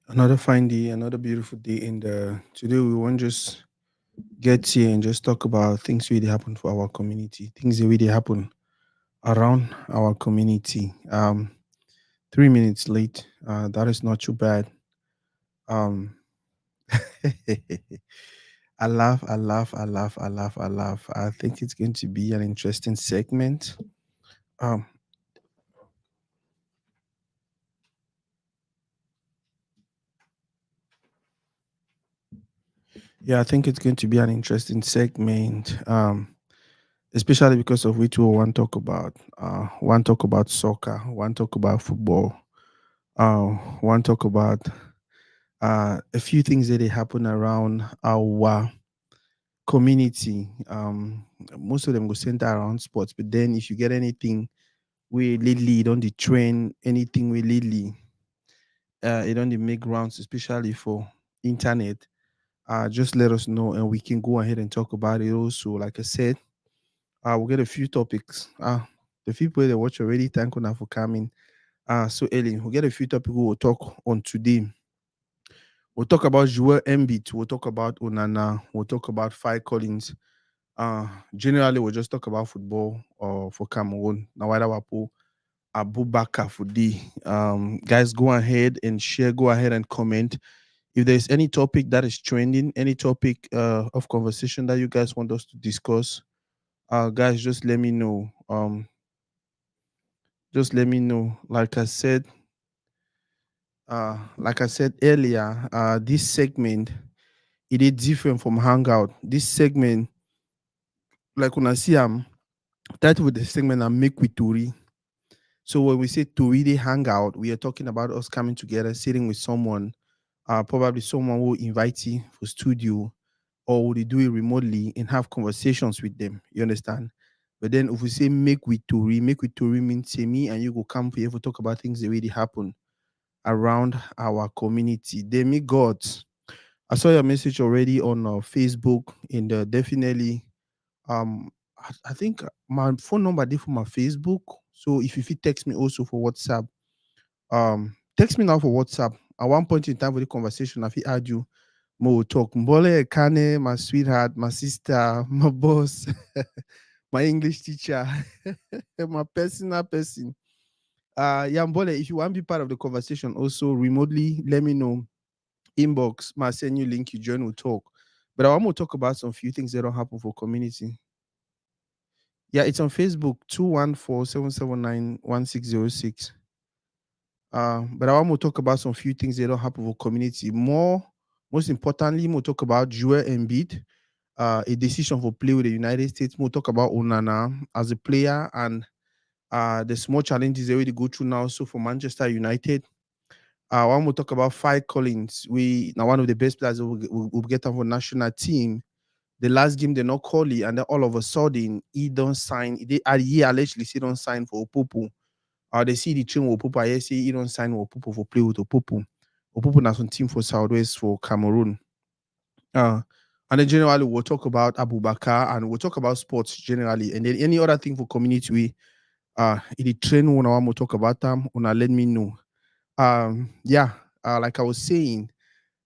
Another fine day, another beautiful day in the today we want just get here and just talk about things really happen for our community, things that really happen around our community. 3 minutes late. That is not too bad. Um I laugh, I laugh, I laugh, I laugh, I laugh. I think it's going to be an interesting segment. Um yeah, I think it's going to be an interesting segment. Especially because of which we want to talk about. One talk about soccer, one talk about football, one talk about a few things that they happen around our community. Most of them go center around sports, but then if you get anything we lately don't the train anything we lately it don't dey make rounds, especially for internet. Just let us know and we can go ahead and talk about it also. Like I said, we'll get a few topics. The people that watch already, thank you now for coming. So early. We'll get a few topics we will talk on today. We'll talk about Joel Embiid. We'll talk about Onana. We'll talk about Five Collins. Generally, we'll just talk about football or for Cameroon. Nawada Wapo, Abubakar Fudi. Guys, go ahead and share. Go ahead and comment. If there's any topic that is trending, any topic of conversation that you guys want us to discuss, guys, just let me know. Just let me know. Like I said earlier, this segment it is different from Hangout. This segment, like when I see title with the segment, I make with Tori. So when we say Tori they hang out, we are talking about us coming together, sitting with someone, probably someone who invite you for studio, or would they do it remotely and have conversations with them? You understand? But then if we say make with Tori means say me and you go come here for talk about things that really happen around our community. Demi gods. I saw your message already on Facebook and definitely I think my phone number did for my Facebook. So if you fit text me also for WhatsApp, text me now for WhatsApp. At one point in time for the conversation, I fit add you more talk. Mbole Kane, my sweetheart, my sister, my boss, my English teacher, my personal person. Yeah, Mbole, if you want to be part of the conversation also remotely, let me know. Inbox, my send you link, you join, we'll talk. But I want to talk about some few things that don't happen for community. Yeah, it's on Facebook, 214-779-1606. But I want to talk about some few things that don't happen for community. Most importantly, we'll talk about Joel Embiid, a decision for play with the United States. We'll talk about Onana as a player and the small challenges they already go through now. So for Manchester United, when we talk about Five Collins, we now one of the best players that will get on for national team. The last game they not call it, and then all of a sudden he don't sign. They he allegedly say don't sign for Opopo. They see the train with Opopo. I say he don't sign with Opopo for play with Opopo. Opopo na some team for Southwest for Cameroon. Uh, and then generally we'll talk about Abu Bakar and we'll talk about sports generally, and then any other thing for community. We in the train when I want to talk about them, wanna let me know. Yeah, like I was saying,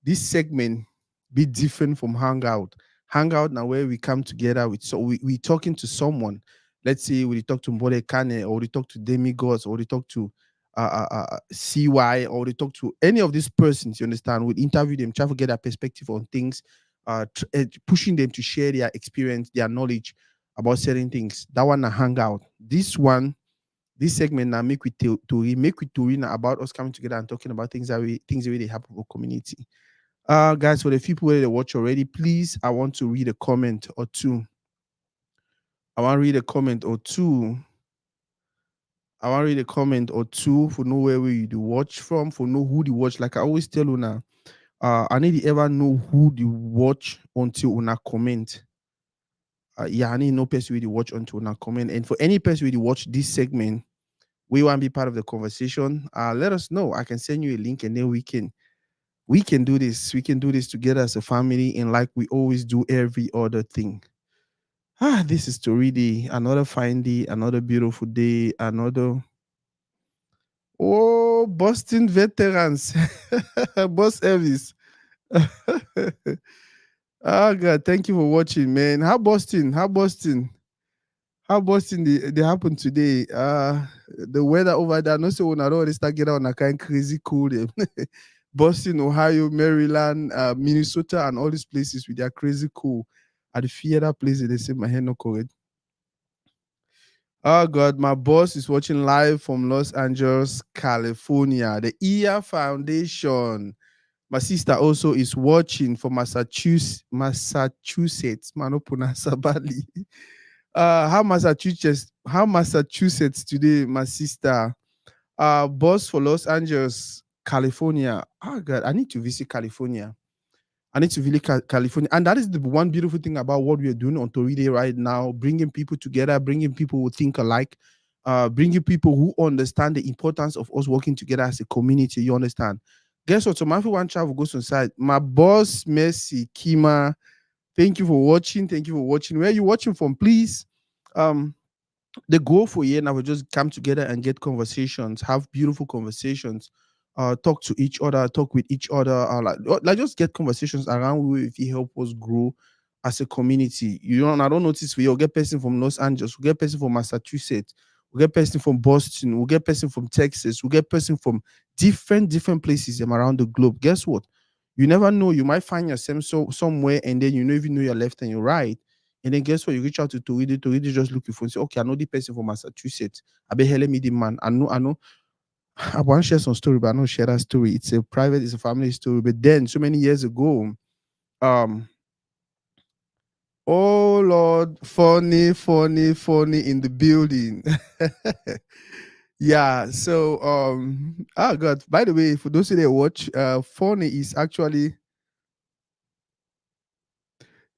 this segment be different from hangout. Hangout now where we come together with so we talking to someone. Let's say we talk to Mbole Kane or we talk to Demigods or we talk to CY or we talk to any of these persons, you understand? We interview them, try to get their perspective on things, pushing them to share their experience, their knowledge about certain things. That one a hangout. This segment now make with Tori now about us coming together and talking about things that really happen for community. Guys, for the people that watch already, please, I want to read a comment or two. I want to read a comment or two. I want to read a comment or two for know where you do watch from, for know who the watch. Like I always tell you now, I need to ever know who the watch until una comment. Yeah, I need no person with the watch until una comment. And for any person with the watch this segment, we want to be part of the conversation. Let us know. I can send you a link and then we can do this. We can do this together as a family and like we always do every other thing. This is Story Day, another fine day, another beautiful day, another Oh, Boston veterans. Boss Elvis. Oh God, thank you for watching, man. How Boston? How Boston? How Boston they happen today? The weather over there, no so when I don't start getting on a kind crazy cool. Boston, Ohio, Maryland, Minnesota, and all these places with their crazy cool. At the theater places, they say my hair no correct. Oh God, my boss is watching live from Los Angeles, California. The EA Foundation. My sister also is watching from Massachusetts. Man, no pronounce badly. How Massachusetts today, my sister. Boss for Los Angeles, California. Oh God, I need to visit California. I need to visit California. And that is the one beautiful thing about what we are doing on Toride right now, bringing people together, bringing people who think alike, bringing people who understand the importance of us working together as a community. You understand? Guess what? So my one travel goes inside. My boss, Messi, Kima, thank you for watching. Thank you for watching. Where are you watching from? Please. Um, the goal for here now will just come together and get conversations, have beautiful conversations, talk to each other, talk with each other, like just get conversations around if you help us grow as a community. You know, and I don't notice we'll get person from Los Angeles, we'll get person from Massachusetts, we'll get person from Boston, we'll get person from Texas, we'll get person from different places around the globe. Guess what? You never know, you might find yourself somewhere and then you don't even know your left and your right. And then guess what? You reach out to Toride. Toride just look your phone and say, okay, I know the person from Massachusetts. I be help me the man. I know. I want to share some story, but I don't share that story. It's a private, it's a family story. But then so many years ago, um, oh Lord, funny in the building. Yeah. So oh God. By the way, for those who they watch, funny is actually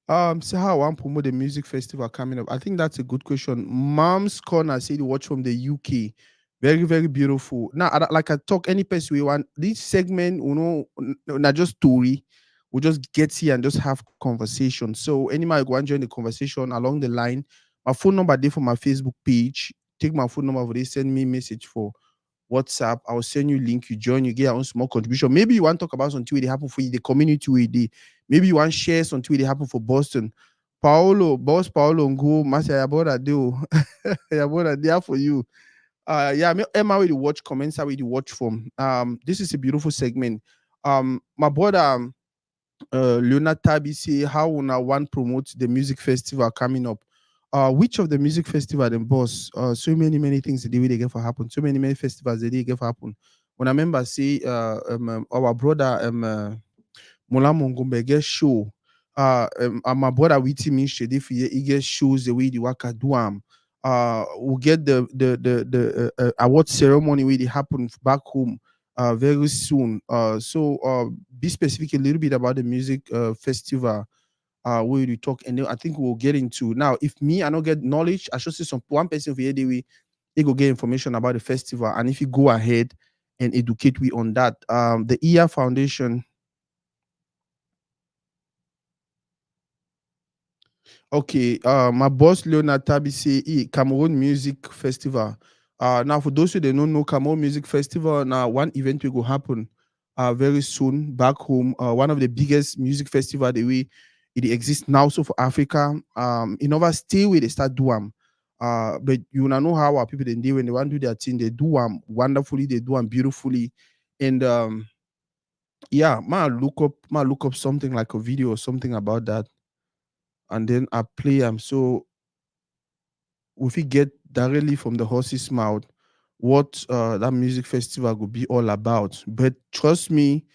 so how I want to promote the music festival coming up? I think that's a good question. Mom's Corner said watch from the UK. Very, very beautiful. Now, like I talk any person we want, this segment, not just story. We just get here and just have conversation. So anybody go and join the conversation along the line. My phone number there for my Facebook page. Take my phone number for this, send me message for WhatsApp. I'll send you link. You join, you get your own small contribution. Maybe you want to talk about something that happen for you, the community way they. Maybe you want to share something that happen for Boston. Boss Paolo Ngo, Master Yaboda do. Yaboda there for you. Yeah, Emma will watch comments, I will watch from. This is a beautiful segment. My brother Leonard Tabi say how una one promote the music festival coming up. Which of the music festival then boss? So many things the way they get for happen. So many festivals the day get for happen. When I remember say our brother Mola Mongombe get show. And my brother Witi Minshe if he get shows the way the waka do am. We'll get the award ceremony where it happen back home very soon. So be specific a little bit about the music festival where we talk, and then I think we'll get into now. If me I don't get knowledge, I should see some one person for here he go get information about the festival, and if you go ahead and educate we on that, the EA Foundation. Okay, my boss Leonard Tabi say Cameroon Music Festival. Now for those who don't know Cameroon Music Festival, now one event will go happen very soon back home. One of the biggest music festival the way it exists now so for Africa. In over stay where they start do but you know how our people they do when they want to do their thing, they do wonderfully, they do beautifully. And yeah, might look up something like a video or something about that, and then I play them. So if we get directly from the horse's mouth what that music festival will be all about. But trust me,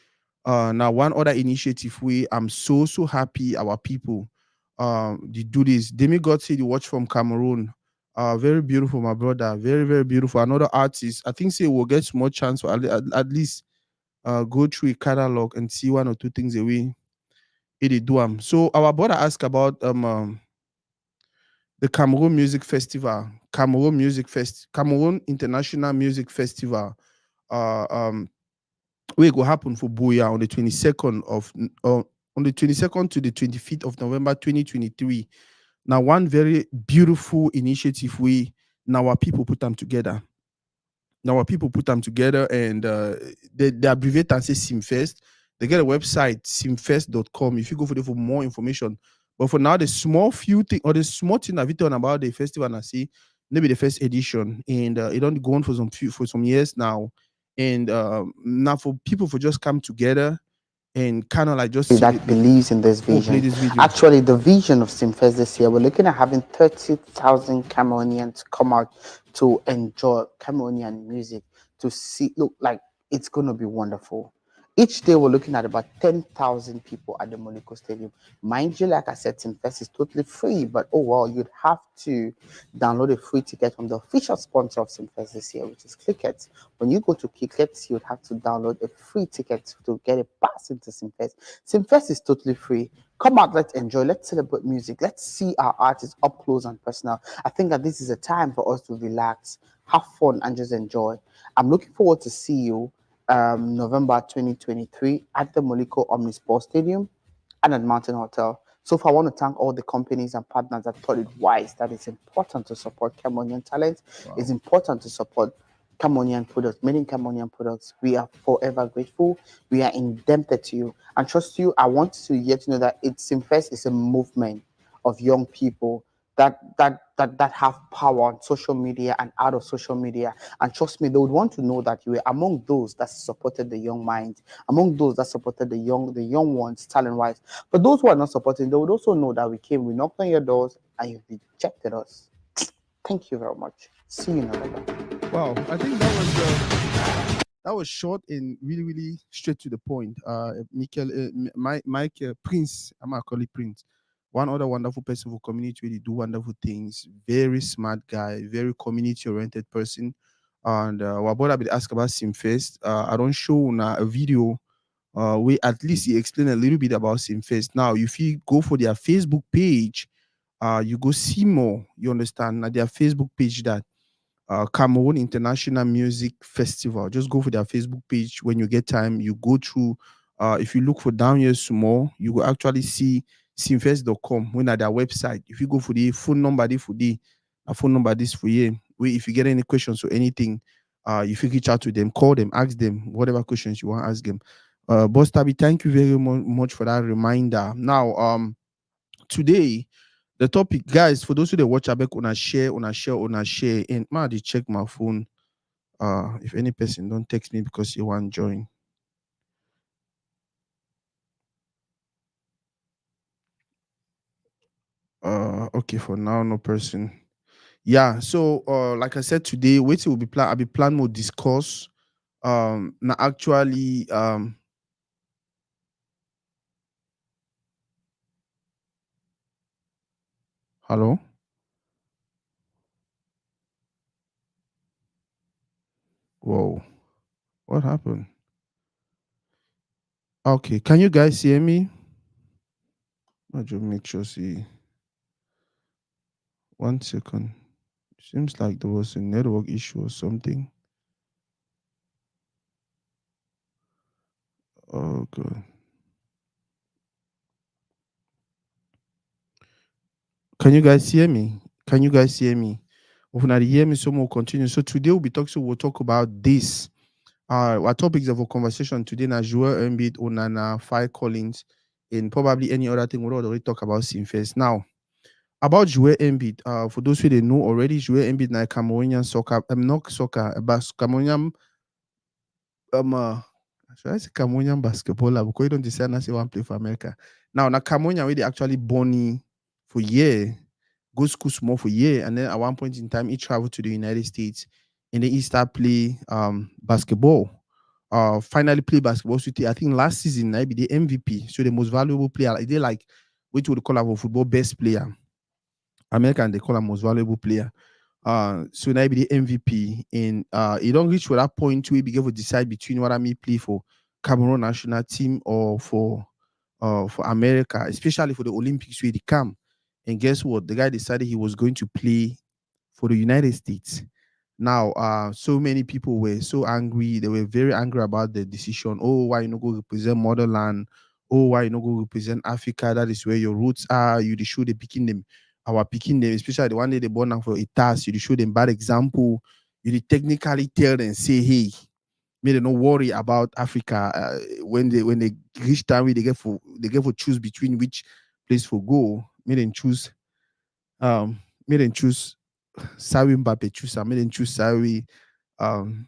now one other initiative we I'm so happy our people they do this. Demigod said you watch from Cameroon. Very beautiful, my brother. Very beautiful. Another artist. I think say we'll get more chance for at least go through a catalog and see one or two things that we they do. So our brother asked about the Cameroon Music Festival, Cameroon International Music Festival. Uh, um, where it will happen for Buya on the 22nd of on the 22nd to the 25th of November 2023. Now, one very beautiful initiative we now our people put them together. Now our people put them together, and they abbreviate and say Simfest. They get a website, simfest.com. If you go for there for more information. But for now, the small few thing or the small thing I've done about the festival and I see maybe the first edition, and it don't go on for some years now. And now for people for just come together and kind of like just see that believes in this oh, play vision. this video. Actually, the vision of Simfest this year, we're looking at having 30,000 Cameroonians come out to enjoy Cameroonian music, to see, look, like it's going to be wonderful. Each day, we're looking at about 10,000 people at the Monaco Stadium. Mind you, like I said, Simfest is totally free, but oh well, you'd have to download a free ticket from the official sponsor of Simfest this year, which is Clicket. When you go to Clicket, you'd have to download a free ticket to get a pass into Simfest. Simfest is totally free. Come out, let's enjoy, let's celebrate music, let's see our artists up close and personal. I think that this is a time for us to relax, have fun, and just enjoy. I'm looking forward to see you November 2023 at the Moliko Omnisport Stadium and at Mountain Hotel. So far, I want to thank all the companies and partners that thought it wise that it's important to support Cameroonian talent. Wow. It's important to support Cameroonian products, made in Cameroonian products. We are forever grateful. We are indebted to you. And trust you, I want to yet know that it's Simfest is a movement of young people that have power on social media and out of social media. And trust me, they would want to know that you were among those that supported the young minds, among those that supported the young ones, talent wise. But those who are not supporting, they would also know that we came, we knocked on your doors, and you rejected us. Thank you very much. See you in November. Wow, I think that was short and really, really straight to the point. Michael, Mike Prince, I'm gonna call it Prince. One other wonderful person for community, really do wonderful things. Very smart guy, very community oriented person. And what about I be ask about Simfest? I don't show now a video. We at least he explain a little bit about Simfest. Now, if you go for their Facebook page, you go see more. You understand? Now their Facebook page that Cameroon International Music Festival. Just go for their Facebook page when you get time. You go through. If you look for down here small, you will actually see simfest.com when at their website. If you go for the phone number, they for the a phone number this for you. If you get any questions or anything, if you reach out to them, call them, ask them whatever questions you want to ask them. Boss Tabi, thank you very much for that reminder. Now, today the topic, guys, for those who they watch abeg una share and ma dey check my phone. If any person don't text me because you want join. Okay, for now no person. Yeah, so like I said, today wait will be plan I'll be plan more discuss now actually hello. Whoa, what happened? Okay, can you guys hear me? I just make sure see 1 second. Seems like there was a network issue or something. Oh god. Can you guys hear me? Can you guys hear me? If not hear me, so we'll continue. So today we'll talk about this. Our topics of our conversation today na Joel Embiid, Onana, Fire Collins, and probably any other thing we'll already talk about Simfest. Now, about Joel Embiid, for those who they know already, Joel Embiid na Cameroonian soccer, not soccer, but Cameroonian should I say Cameroonian basketballer because you don't decide na say one play for America. Now, na Cameroonian where they actually born for year, go school small for year, and then at one point in time he traveled to the United States and then he start play basketball. Finally play basketball. So I think last season I be the MVP, so the most valuable player. Like they like which would call him football best player. American they call him most valuable player. So now be the MVP, and you don't reach for that point where be able to decide between what I may play for Cameroon national team or for America, especially for the Olympics where they come. And guess what? The guy decided he was going to play for the United States. Now, so many people were so angry. They were very angry about the decision. Oh, why you not go represent motherland? Oh, why you not go represent Africa? That is where your roots are. You dey show the picking them, our picking them, especially the one day they born now for a task. You dey show them bad example. You dey technically tell them, say, hey, may they not worry about Africa when they reach time where they get for choose between which place for go. Um may them choose Sawi Mbappe choose am, may them choose Sawi um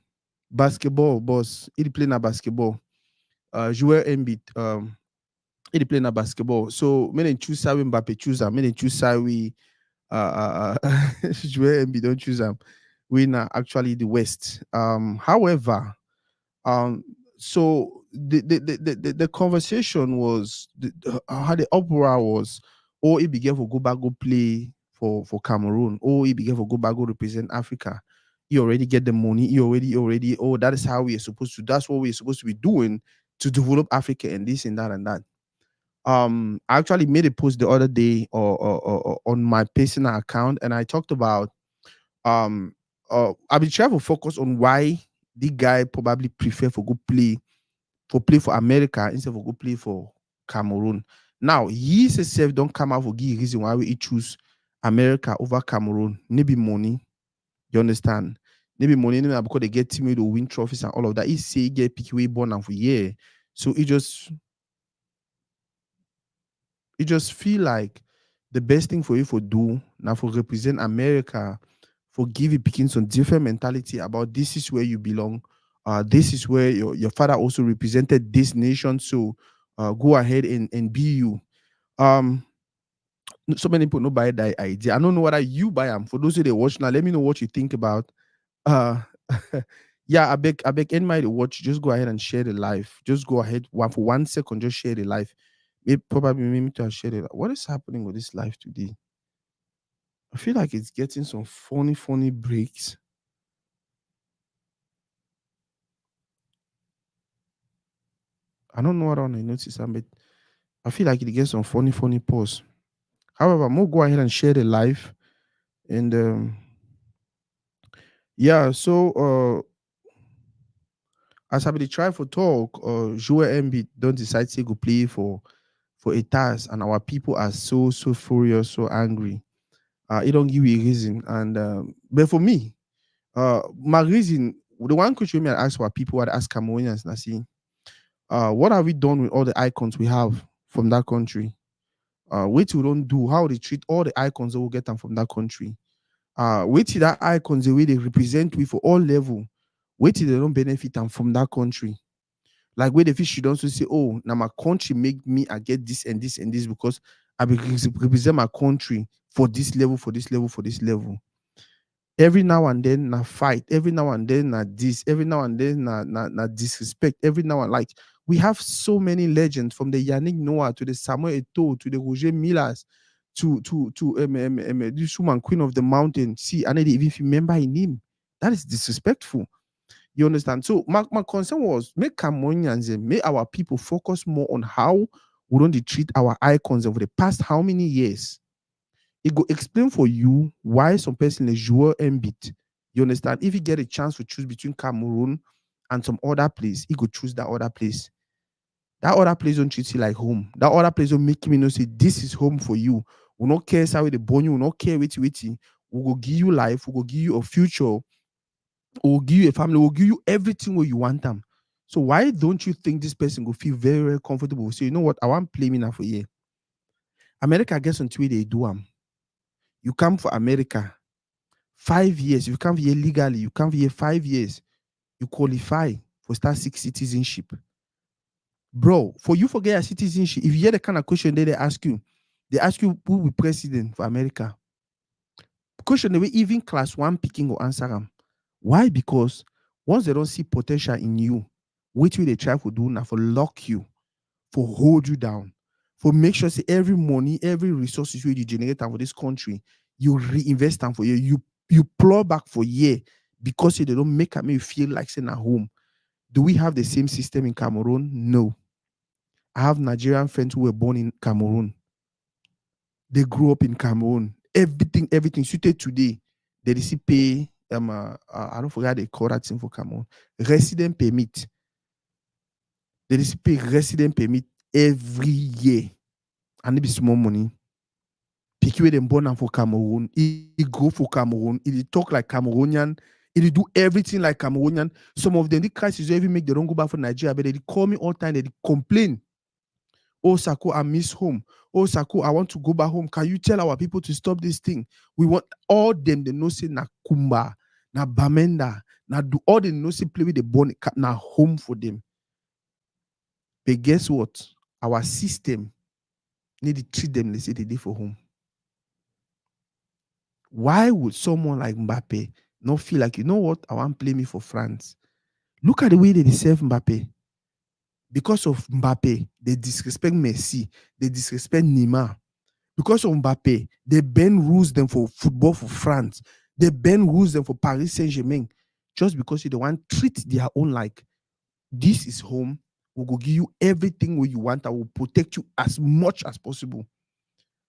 basketball boss. He dey play na basketball. Joel Embiid he dey play na basketball. So may them choose Sawi Mbappe choose am, may them choose Sawi Joel Embiid don't choose am. We na actually the West. However, um so the conversation was how the uproar was, oh, he began to go back go play for Cameroon, oh, he began to go back go represent Africa. He already get the money, he already, oh, that is how we are supposed to, that's what we're supposed to be doing to develop Africa and this and that and that. I actually made a post the other day or on my personal account, and I talked about I've been trying to focus on why the guy probably prefer for go play for America instead of go play for Cameroon. Now he himself don't come out for give reason why he choose America over Cameroon. Maybe money, you understand? Maybe money, maybe because they get team to win trophies and all of that. He say he get pick way born and for year, so it just feel like the best thing for you for do now for represent America, for give you picking some different mentality about this is where you belong. This is where your father also represented this nation. So go ahead and be you. Um, so many people no buy that idea. I don't know whether you buy them. For those who they watch now, let me know what you think about. Uh, yeah, I beg anybody to watch. Just go ahead and share the live. Just go ahead for 1 second. Just share the live. Maybe probably maybe to share it. What is happening with this live today? I feel like it's getting some funny breaks. I don't know what I notice, but I feel like it gets some funny pause. However, I'm gonna go ahead and share the live. And yeah, so as I be try for talk, Joel Embiid don't decide to go play for a task, and our people are so furious, so angry. It don't give you a reason. And but for me, my reason, the one question me I ask our people, I ask Cameroonians, and I see, what have we done with all the icons we have from that country? What we don't do, how they treat all the icons that we get them from that country. Wait till that icons the way they represent we for all level. Wait till they don't benefit them from that country. Like where the fish should also say, oh, now my country make me I get this and this and this because I represent my country for this level, for this level, for this level. Every now and then na fight, every now and then na this, every now and then na disrespect, every now and like we have so many legends from the Yannick Noah to the Samuel Eto'o to the Roger Millers to this woman Queen of the Mountain. See, I need to even remember her name. That is disrespectful. You understand? So my concern was make Cameroonians and make our people focus more on how we don't treat our icons over the past how many years. It go explain for you why some person like Joel Embiid, you understand? If you get a chance to choose between Cameroon and some other place, he could choose that other place. That other place don't treat you like home. That other place don't make me know say this is home for you. We not care how they born you, we not care wait. We will give you life, we will give you a future, we will give you a family, we will give you everything where you want them. So why don't you think this person will feel very comfortable? So you know what? I want play me now for you. America gets on Twitter, they do them. You come for America, 5 years. You come here legally. You come here 5 years. You qualify for Star 6 citizenship. Bro, for you forget your citizenship, if you hear the kind of question they ask you who will be president for America. Question they will even class 1 picking or answer them. Why? Because once they don't see potential in you, what will they try to do now for lock you, for hold you down, for make sure say every money, every resources you generate for this country, you reinvest them for you plow back for year because they don't make me feel like saying at home. Do we have the same system in Cameroon? No. I have Nigerian friends who were born in Cameroon. They grew up in Cameroon. Everything suited today. They receive pay. I don't forget they call that thing for Cameroon. Resident permit. They receive pay resident permit every year. And it be small money. Pick where them born for Cameroon. He go for Cameroon. He talk like Cameroonian. They do everything like Cameroonian. Some of them, the crisis even make they don't go back for Nigeria, but they call me all the time. They complain. Oh, Sako, I miss home. Oh, Sako, I want to go back home. Can you tell our people to stop this thing? We want all them. They know say na Kumba, na Bamenda, na do all they know say play with the bone na home for them. But guess what? Our system need to treat them. They say they did for home. Why would someone like Mbappe not feel like, you know what, I want to play me for France? Look at the way they serve Mbappe. Because of Mbappe, they disrespect Messi, they disrespect Neymar. Because of Mbappe, they bend rules them for football for France. They bend rules them for Paris Saint-Germain. Just because they want to treat their own like, this is home. We will give you everything what you want. I will protect you as much as possible.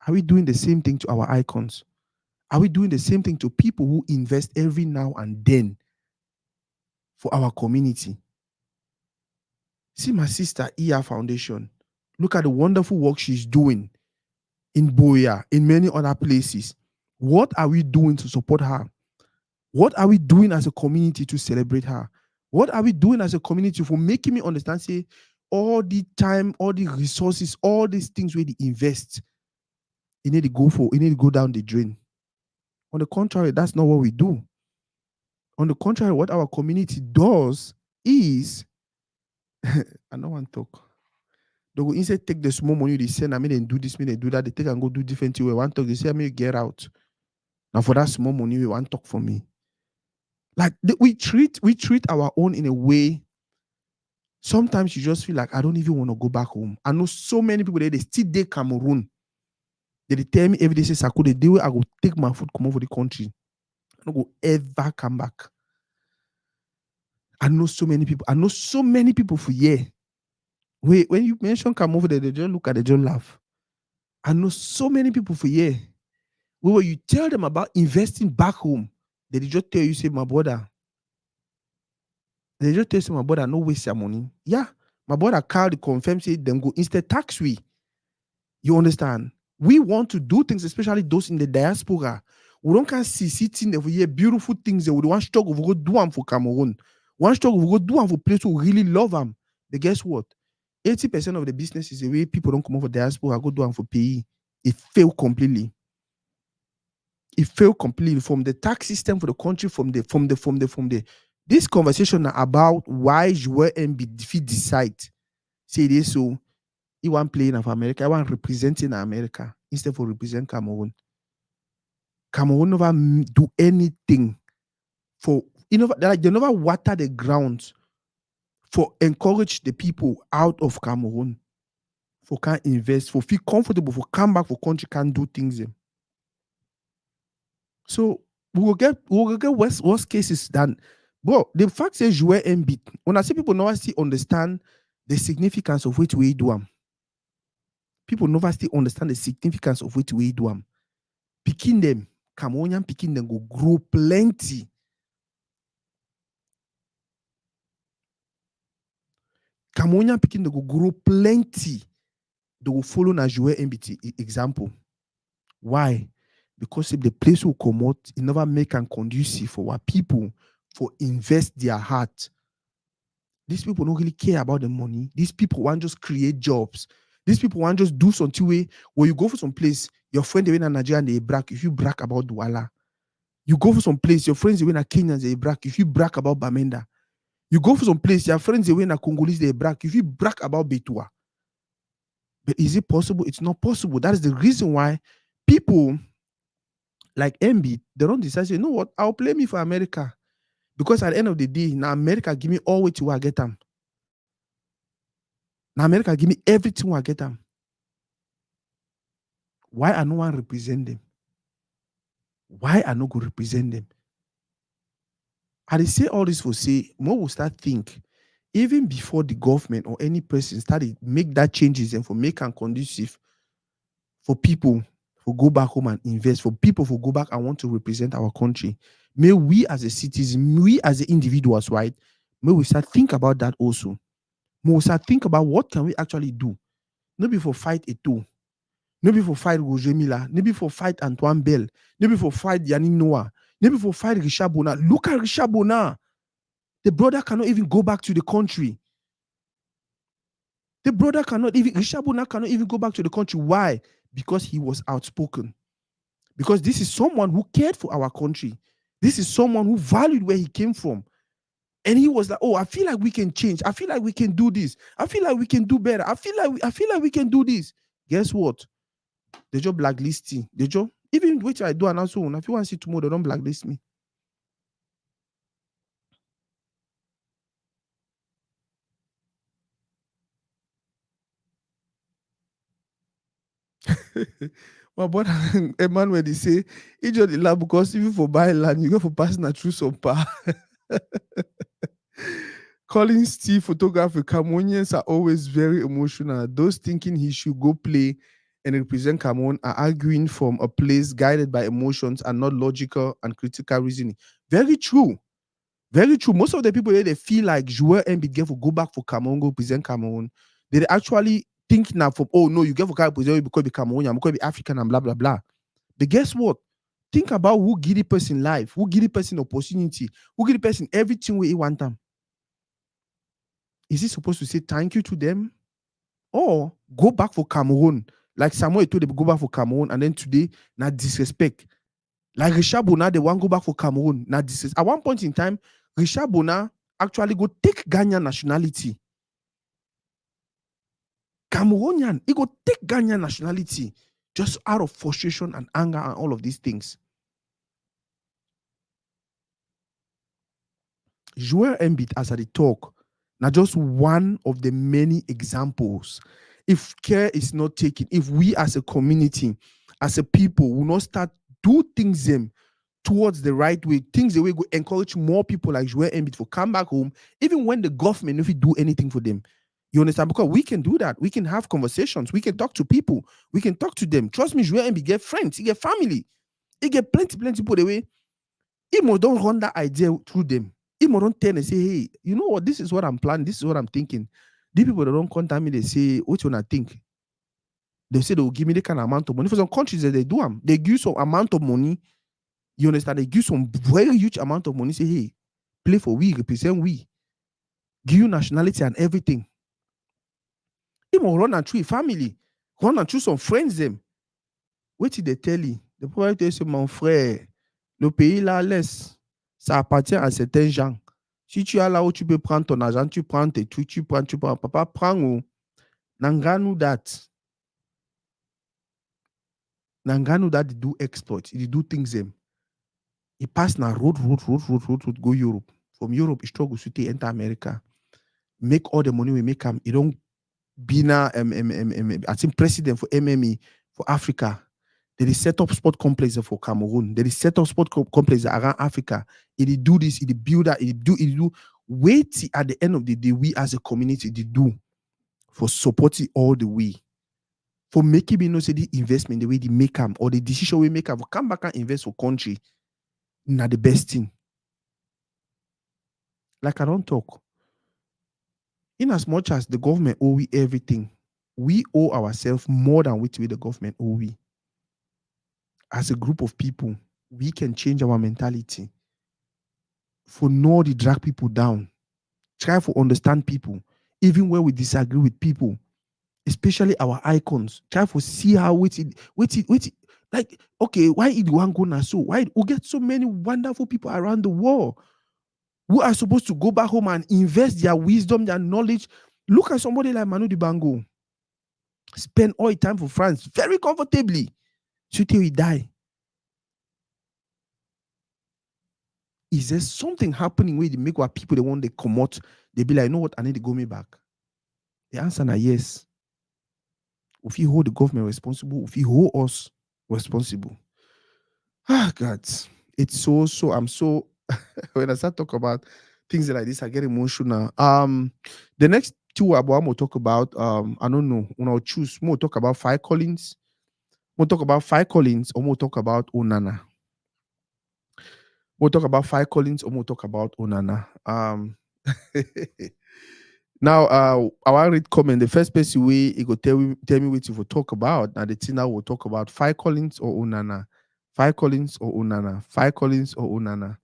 Are we doing the same thing to our icons? Are we doing the same thing to people who invest every now and then for our community? See my sister, ER Foundation. Look at the wonderful work she's doing in Boya, in many other places. What are we doing to support her? What are we doing as a community to celebrate her? What are we doing as a community for making me understand, say, all the time, all the resources, all these things where they invest, you need to go down the drain. On the contrary, that's not what we do. On the contrary, what our community does is, I don't want to talk. They will instead take the small money they send, I mean, they do this, they do that, they take and go do different things. We want to talk, they say, I mean, get out. Now for that small money, we want to talk for me. Like we treat our own in a way. Sometimes you just feel like, I don't even want to go back home. I know so many people there, they still dey Cameroon. They tell me every day, say, Sako, the day I go take my food, come over the country. I don't go ever come back. I know so many people for year. Wait, when you mention come over there, they just look at it, they just laugh. I know so many people for year. When you tell them about investing back home, they just tell you, say, my brother. They just tell you, say, my brother, no waste your money. Yeah, my brother Carl confirm, say, them go instead tax we. You understand? We want to do things, especially those in the diaspora. We don't can see sitting there for year beautiful things. We want struggle, we go do them for Cameroon. One struggle, we go do them for places who really love them. But guess what? 80% of the business is the way people don't come over diaspora, go do them for PE. It failed completely. It failed completely from the tax system for the country, from the. This conversation about why Joel Embiid decide say this, so he want playing of America, I want representing America instead of represent Cameroon. Cameroon never do anything for, you know, like they never water the ground for encourage the people out of Cameroon for can invest, for feel comfortable, for come back for country, can do things. So we will get worst cases than, bro. The fact is Joel Embiid. When I say people never still understand the significance of which we do them. People never still understand the significance of which we do them. Picking them, Cameroonian picking them go grow plenty. Cameroonian picking them go grow plenty. They will follow na Joel Embiid example. Why? Because if the place will come out, it never make and conducive for our people for invest their heart. These people don't really care about the money. These people want just create jobs. These people want just do something way where you go for some place, your friend they in Nigeria and they brag. If you brag about Douala, you go for some place, your friends they in Kenyans they brag. If you brag about Bamenda, you go for some place, your friends they in Congolese they brag. If you brag about Betua. But is it possible? It's not possible. That is the reason why people like Embiid, they don't decide, you know what, I'll play me for America. Because at the end of the day, now America give me all what you will get them. Now America give me everything I get them. Why I no one represent them? Why I no go represent them? I say all this for say, more will start think, even before the government or any person started make that changes and for make and conducive for people for go back home and invest, for people for go back and want to represent our country. May we as a citizen, we as the individuals, right? May we start think about that also. May we start think about what can we actually do. Not before fight Eto'o, not before fight Roger Milla, not before fight Antoine Bell, not before fight Yannick Noah. Maybe for fight Richard Bona. Look at Richard Bona. The brother cannot even go back to the country. Richard Bona cannot even go back to the country. Why? Because he was outspoken. Because this is someone who cared for our country. This is someone who valued where he came from. And he was like, oh, I feel like we can change. I feel like we can do this. I feel like we can do better. I feel like we can do this. Guess what? They just blacklisting. They just, even which I do announce soon. If you want to see tomorrow, they don't blacklist me. My brother Emmanuel, they say, he just laugh because even for buying land, you go for passing through some power. Calling Steve photography, Cameroonians are always very emotional. Those thinking he should go play and represent Cameroon are arguing from a place guided by emotions and not logical and critical reasoning. Very true. Very true. Most of the people there, they feel like Joel Embiid get for go back for Cameroon, go present Cameroon. They actually think now for, oh no, you get for Cameroon because be Cameroonian, because be African and blah blah blah. But guess what? Think about who give the person life, who give the person opportunity, who give the person everything we want them. Is he supposed to say thank you to them? Or go back for Cameroon? Like Samuel told them, go back for Cameroon, and then today, not disrespect. Like Richard Bona, they want to go back for Cameroon, not disrespect. At one point in time, Richard Bona actually go take Ghanaian nationality. Cameroonian, he go take Ghanaian nationality just out of frustration and anger and all of these things. Joel Embiid, as I talk, now just one of the many examples. If care is not taken, if we as a community, as a people, will not start do things towards the right way, things the way we encourage more people like Joel Embiid to come back home, even when the government if we do anything for them. You understand? Because we can do that. We can have conversations. We can talk to people. We can talk to them. Trust me, Joel Embiid get friends. He get family. He get plenty people the way. He don't run that idea through them. He don't tell and say, hey, you know what? This is what I'm planning. This is what I'm thinking. These people that don't contact me, they say, what you wanna think? They say they will give me the kind of amount of money. For some countries that they do them, they give some amount of money. You understand? They give some very huge amount of money. Say, hey, play for we, represent we. Give you nationality and everything. He will run and through a family, run and through some friends them. What did they tell you? The probably tell you, mon frère, le pays là laisse. Ça appartient à certains gens. Si tu as là où tu peux prendre ton argent, tu prends tes trucs, tu prends. Papa, prends où. Nanganu that. Nanganu that they do exploits, they do things them. He pass na road, go Europe. From Europe, he struggle to enter America. Make all the money we make him. He don't be na I think president for MME for Africa. There is set up sport complex for Cameroon. There is set up sport complex around Africa. He do this, he build that, he do. Wait at the end of the day, we as a community, they do for supporting all the way. For making me know say the investment, the way they make them, or the decision we make them, come back and invest for country, not the best thing. Like I don't talk. In as much as the government owe we everything, we owe ourselves more than what the government owe we. As a group of people, we can change our mentality. For not to drag people down. Try to understand people. Even when we disagree with people, especially our icons. Try to see how like, okay, why did one go now so? Why we get so many wonderful people around the world who are supposed to go back home and invest their wisdom, their knowledge? Look at somebody like Manu Dibango. Spend all his time for France very comfortably. Till he die. Is there something happening where they make what people they want to come out? They be like, you know what, I need to go me back. The answer is yes. If you hold the government responsible, if you hold us responsible. Ah, God. It's so I'm so when I start talking about things like this, I get emotional. The next two album we'll talk about, I don't know, when I'll choose, we'll talk about Phil Collins. We'll talk about Phil Collins, or we'll talk about Onana. We'll talk about Phil Collins, or we'll talk about Onana. Now, I want to read comment. The first person he go tell me what to talk about. Now the thing I will talk about Phil Collins or Onana. Fire Collins or Onana? Fire Collins or Onana?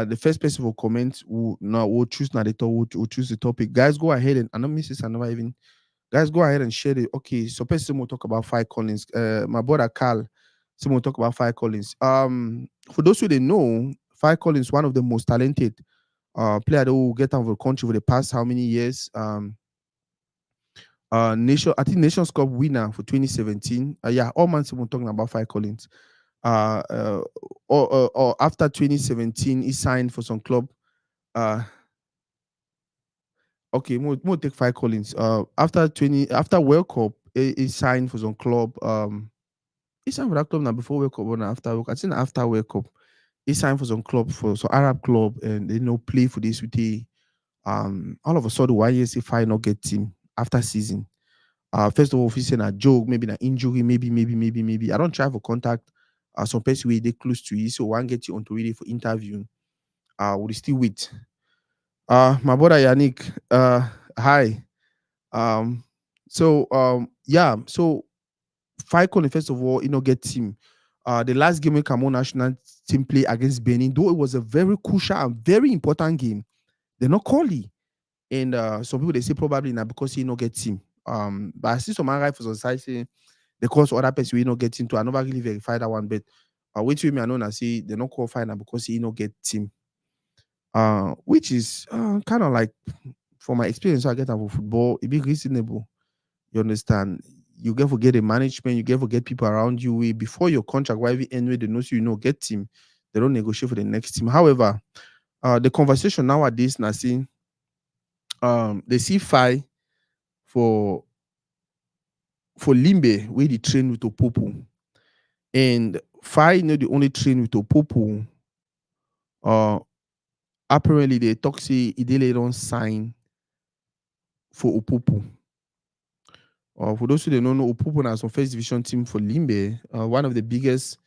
The first person will comment will choose narrator, will choose the topic. Guys, go ahead and I know Mrs. I never even guys go ahead and share it. Okay, so person will talk about Fire Collins. My brother Carl, someone will talk about Fire Collins. For those who didn't know, Fire Collins one of the most talented player that will get out of the country for the past how many years? I think Nations Cup winner for 2017. Yeah, all man someone talking about Fire Collins. Uh, uh, or after 2017, he signed for some club. Uh, okay, more take Fire Collins. After World Cup, he signed for some club. He signed for that club now before World Cup or not after World Cup. I think after World Cup, he signed for some club for some Arab club, and they play for this with the all of a sudden why is if I not get team after season. First of all, if you say a joke, maybe an injury, maybe. I don't try for contact. Some person where they close to you, so one get you onto really for interview. Will still wait. My brother Yannick. Hi. Um, yeah. So Falcon, first of all, get team. The last game when Cameroon national team play against Benin, though it was a very crucial and very important game, they're not calling. And some people they say probably now because he not get team. But I see some arrive for society the cause other person we not get into. I never really verify that one, but wait with me, I know I see they not qualify now because he not get team. Which is kind of like from my experience I get about football, it be reasonable. You understand? You get forget the management, you get forget people around you. Before your contract, why we end with they know so get team, they don't negotiate for the next team. However, the conversation nowadays now see they see five for Limbe where they train with Opopo. And Fai not the only train with Opopo. Uh apparently they talk say they don't sign for Opopo. For those who don't know, Opopo has some first division team for Limbe, one of the biggest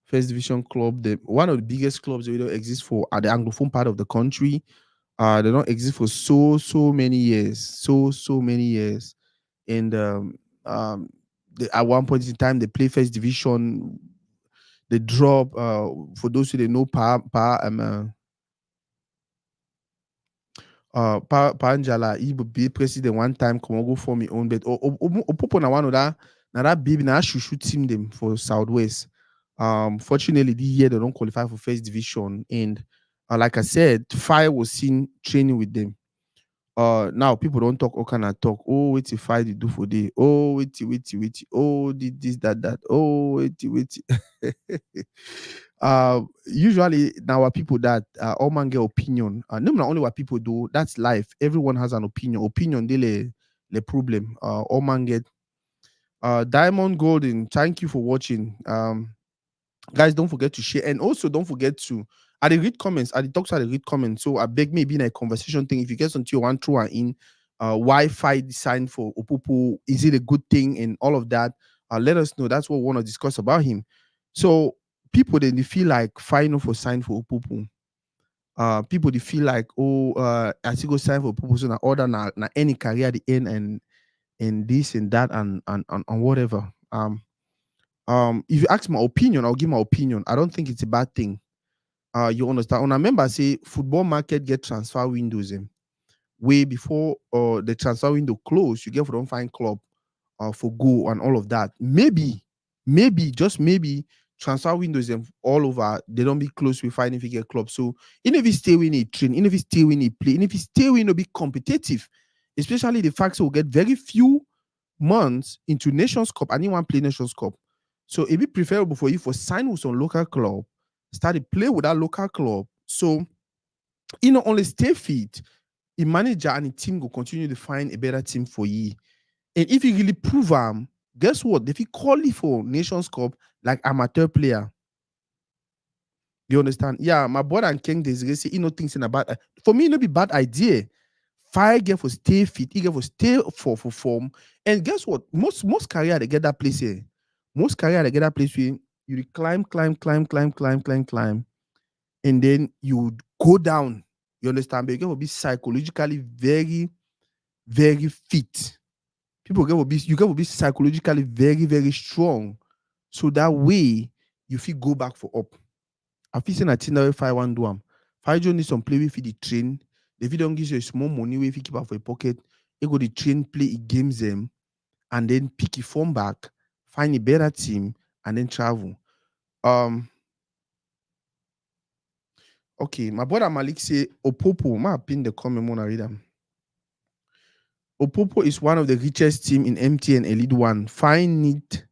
first division club, one of the biggest clubs that don't exist for at the Anglophone part of the country. They don't exist for so many years, so many years, and at one point in time they play first division. They drop. For those who they know, Panjala, he would be president one time, come on, go for me own, but Opopo na one of that, now that baby, now should shoot team them for Southwest. Fortunately, this year they don't qualify for first division, and like I said, Fire was seen training with them. Now people don't talk all kind of talk. Oh, wait till Fire they do for day. Oh, wait. Oh, did this, that. Oh, wait. Usually now our people that all man get opinion. No, not only what people do, that's life. Everyone has an opinion. Opinion they le problem. All man get Diamond Golden. Thank you for watching. Guys, don't forget to share, and also don't forget to I read comments. I talk to read comments. So I beg maybe in a conversation thing. If you get something you want through and in Wi-Fi design for Opopo, is it a good thing and all of that? Let us know. That's what we want to discuss about him. So people then they feel like final for sign for Opopo. People they feel like I see go sign for Opopo so na order na any career the end and this and that and whatever. If you ask my opinion, I'll give my opinion. I don't think it's a bad thing. You understand? And I remember say football market get transfer windows in way before the transfer window close. You get for don't find club for go and all of that. Maybe just maybe transfer windows and all over. They don't be close. We find if you get club. So even if you stay in a train, even if you stay in a play, even if you stay in a be competitive, especially the fact will get very few months into Nations Cup and anyone play Nations Cup. So it'd be preferable for you for sign with some local club, start to play with that local club. So you not only stay fit, the manager and the team will continue to find a better team for you. And if you really prove them, guess what? If you call you for Nations Cup like amateur player, you understand? Yeah, my brother and King Desiree say, thinks in about for me, it be bad idea. Fire get for stay fit, he get for stay for form. And guess what? Most career they get that place here. Most career they get that place where you climb, and then you go down. You understand? But you get to be psychologically very, very fit. You get to be psychologically very, very strong. So that way you feel go back for up. I feel saying a thing that if I want do am. If I need some play with the train, if you don't give you a small money if you keep out for a pocket, you go the train play it games them and then pick your form back, find a better team, and then travel. Okay, my brother Malik say Opopo, my pin the comment when I read them. Opopo is one of the richest team in MTN Elite One. Find it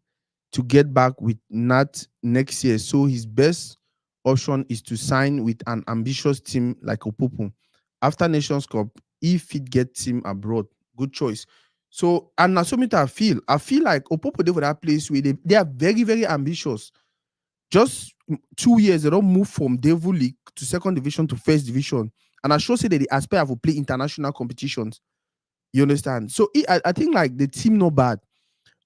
to get back with Nat next year. So his best option is to sign with an ambitious team like Opopo. After Nations Cup, if it gets him abroad, good choice. So, and that's something I feel like Opopo they for that place where they are very, very ambitious. Just 2 years, they don't move from Devil League to second division to first division. And I sure say that they aspire to play international competitions. You understand? So I think like the team not bad.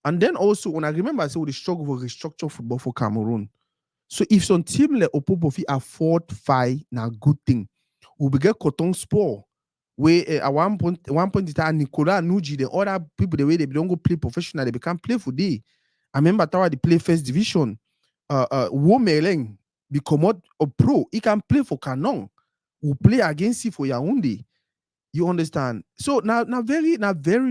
And then also when I remember I said the struggle for restructure football for Cameroon. So if some team like Opopo afford fight, now good thing. We will get Cotton Sport. Where at one point in time, Nicolas Nuji, the other people, the way they don't go play professional, they can't play for day. I remember how they play first division. Womeleng become a pro. He can play for Canon. Who play against you for Yaoundé. You understand? So now very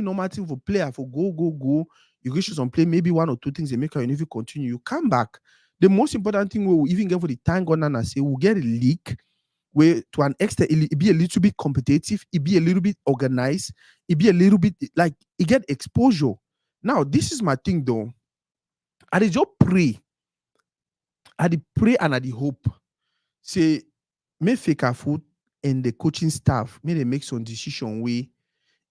normal thing for player for go. You go show some play, maybe 1 or 2 things they make you if you continue, you come back. The most important thing we will even get for the time gone and say we'll get a league where to an extent it be a little bit competitive, it be a little bit organized, it be a little bit like it get exposure. Now, this is my thing though. I did just pray. I did pray and I did hope. Say, may fake food and the coaching staff may they make some decision where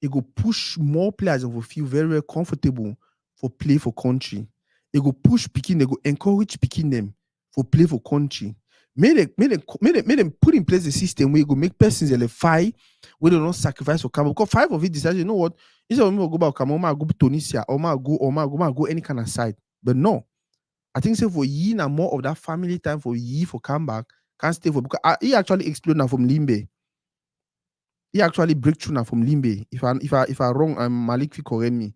it go push more players and will feel very, very comfortable for play for country. It go push picking, they go encourage picking them for play for country. May them put in place a system where you go make persons a fight where they don't sacrifice for Cameroon. Because 5 of it decided, you know what? Instead of me go back Cameroon, I go to Tunisia, or I go any kind of side. But no. I think so for ye now more of that family time for ye for come back, can't stay for because he actually exploded now from Limbe. He actually break through now from Limbe. If I wrong, Malik will correct me.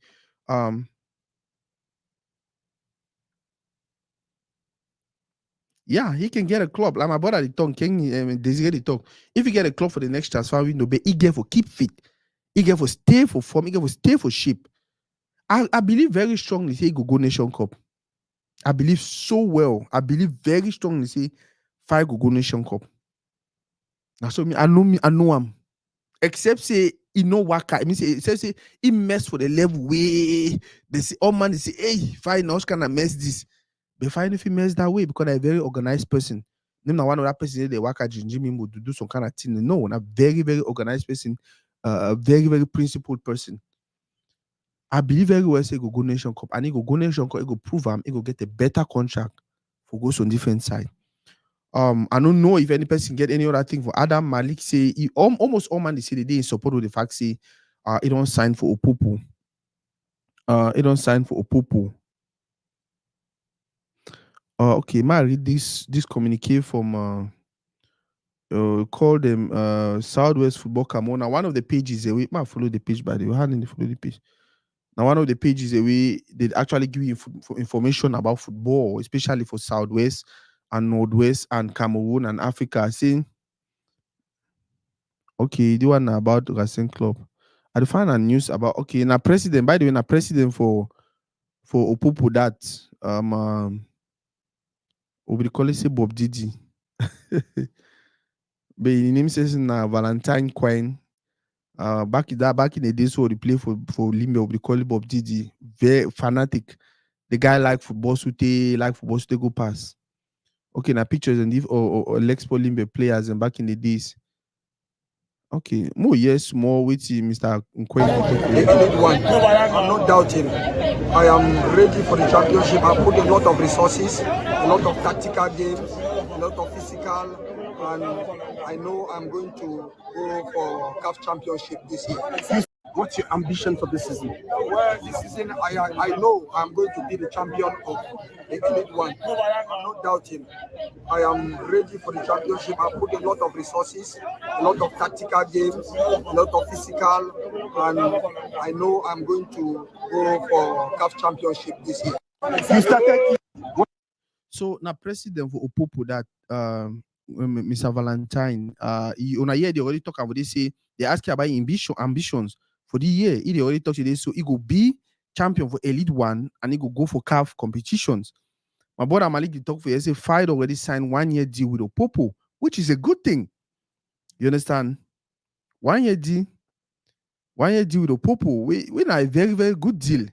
Yeah, he can get a club. Like my brother the tongue, can Desiree the talk. If he get a club for the next transfer window, but he get for keep fit, he get for stay for form, he get for stay for shape. I believe very strongly say he go Nation Cup. I believe so well. I believe very strongly say 5 go Nation Cup. Now so I know him. Except say he no work. I mean say he mess for the level way. They say all man they say, hey, fine, how can I mess this? But fine if he mess that way because I'm a very organized person. Name one of that person they work at Jimmy to do some kind of thing. No, I'm a very, very organized person, a very, very principled person. I believe very well say go Nation Cup and he go Nation Cup, he go prove him, he go get a better contract for goes on different side. I don't know if any person get any other thing for Adam Malik say he almost all man they say they in support of the fact say he don't sign for Opopo. He don't sign for Opopo. Okay, may I read this communique from call them Southwest Football Cameroon. Now one of the pages we might follow the page by the way. How did they follow the page? Now one of the pages we they actually give you information about football, especially for Southwest and Northwest and Cameroon and Africa. Saying okay, the one about Racing Club. I find a news about okay, now president, by the way, now president for Opopo that we call it say Bob Didi. But his name says na Valentine Quine. Back in the days so they play for Limbe, we call it Bob Didi. Very fanatic. The guy like football sute go pass. Okay, now pictures and if or Lexpo Limbe players and back in the days. Okay, more with Mr. One. I'm not doubting. I am ready for the championship. I put a lot of resources, a lot of tactical games, a lot of physical, and I know I'm going to go for CAF championship this year. What's your ambition for this season? Well, this season I know I'm going to be the champion of the Elite One. I'm not doubting. I am ready for the championship. I put a lot of resources, a lot of tactical games, a lot of physical, and I know I'm going to go for CAF championship this year. You started. So now president for Opopo that Mr. Valentine, on a year they already talk about they say they ask you about ambitions for the year. He already talk to this, so he go be champion for Elite One and he go for CAF competitions. My brother Malik they talk for you say Fight already signed 1 year deal with Opopo, which is a good thing. You understand? 1 year deal, 1 year deal with Opopo, we a very very good deal.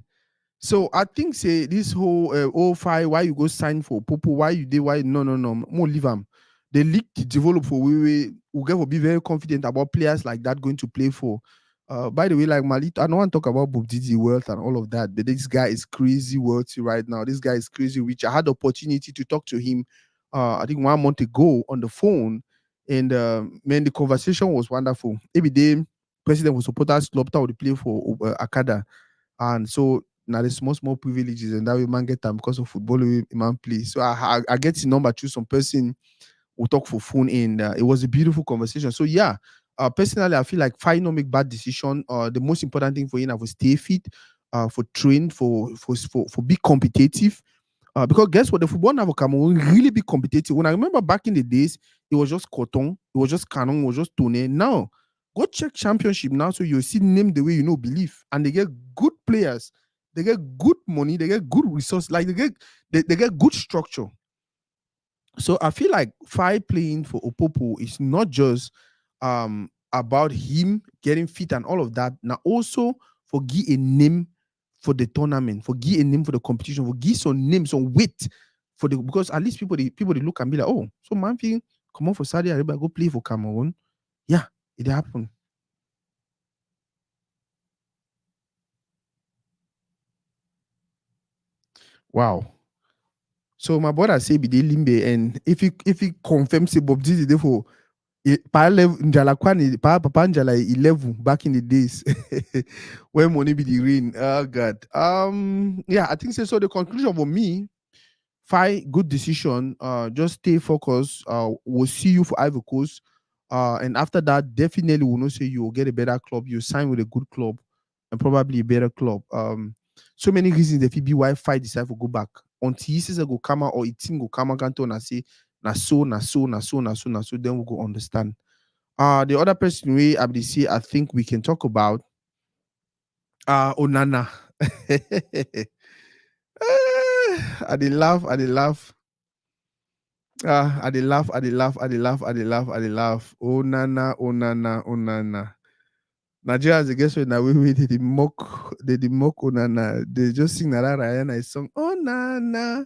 So I think say this whole 05, why you go sign for Popo, why you did, why no, more leave them. The league develop for we will be very confident about players like that going to play for. By the way, like Malito, I don't want to talk about Bob Didi wealth and all of that, but this guy is crazy wealthy right now. This guy is crazy rich. I had the opportunity to talk to him, I think 1 month ago on the phone, and man, the conversation was wonderful. Every day, president was supporters club that would play for Akada, and so now the small privileges and that way man get time because of football man play. So I get the number through some person who talk for phone and it was a beautiful conversation. So yeah, personally I feel like Fight no make bad decision. The most important thing for you now for stay fit, for train, for be competitive. Because guess what, the football now for Cameroon really be competitive. When I remember back in the days, it was just Coton, it was just Canon, it was just Tone. Now go check championship now, so you see name the way you know believe, and they get good players, they get good money, they get good resources, like they get good structure. So I feel like Fight playing for Opopo is not just about him getting fit and all of that. Now also for give a name for the tournament, for give a name for the competition, for give some name, some weight for the, because at least people they look and be like, oh, so man feel come on for Saudi Arabia, go play for Cameroon. Yeah, it happened. Wow. So my brother say be the limbe, and if he confirms say Bob Didi dey for pa level Njala Kwani, pa Papa Njala 11 back in the days when money be the rain. Oh God. Yeah, I think so. The conclusion for me, Fight good decision. Just stay focused. We'll see you for Ivory Coast. And after that, definitely we'll not say you will get a better club. You sign with a good club and probably a better club. So many reasons if be why Fight decide to go back. Until he says go come out or a team go come out and say na so, then we'll go understand. The other person we say I think we can talk about Onana. I dey laugh. I dey laugh. Oh Nana. Nigerians, I guess when we they mock Onana. They just sing that Rihanna song. Oh Nana.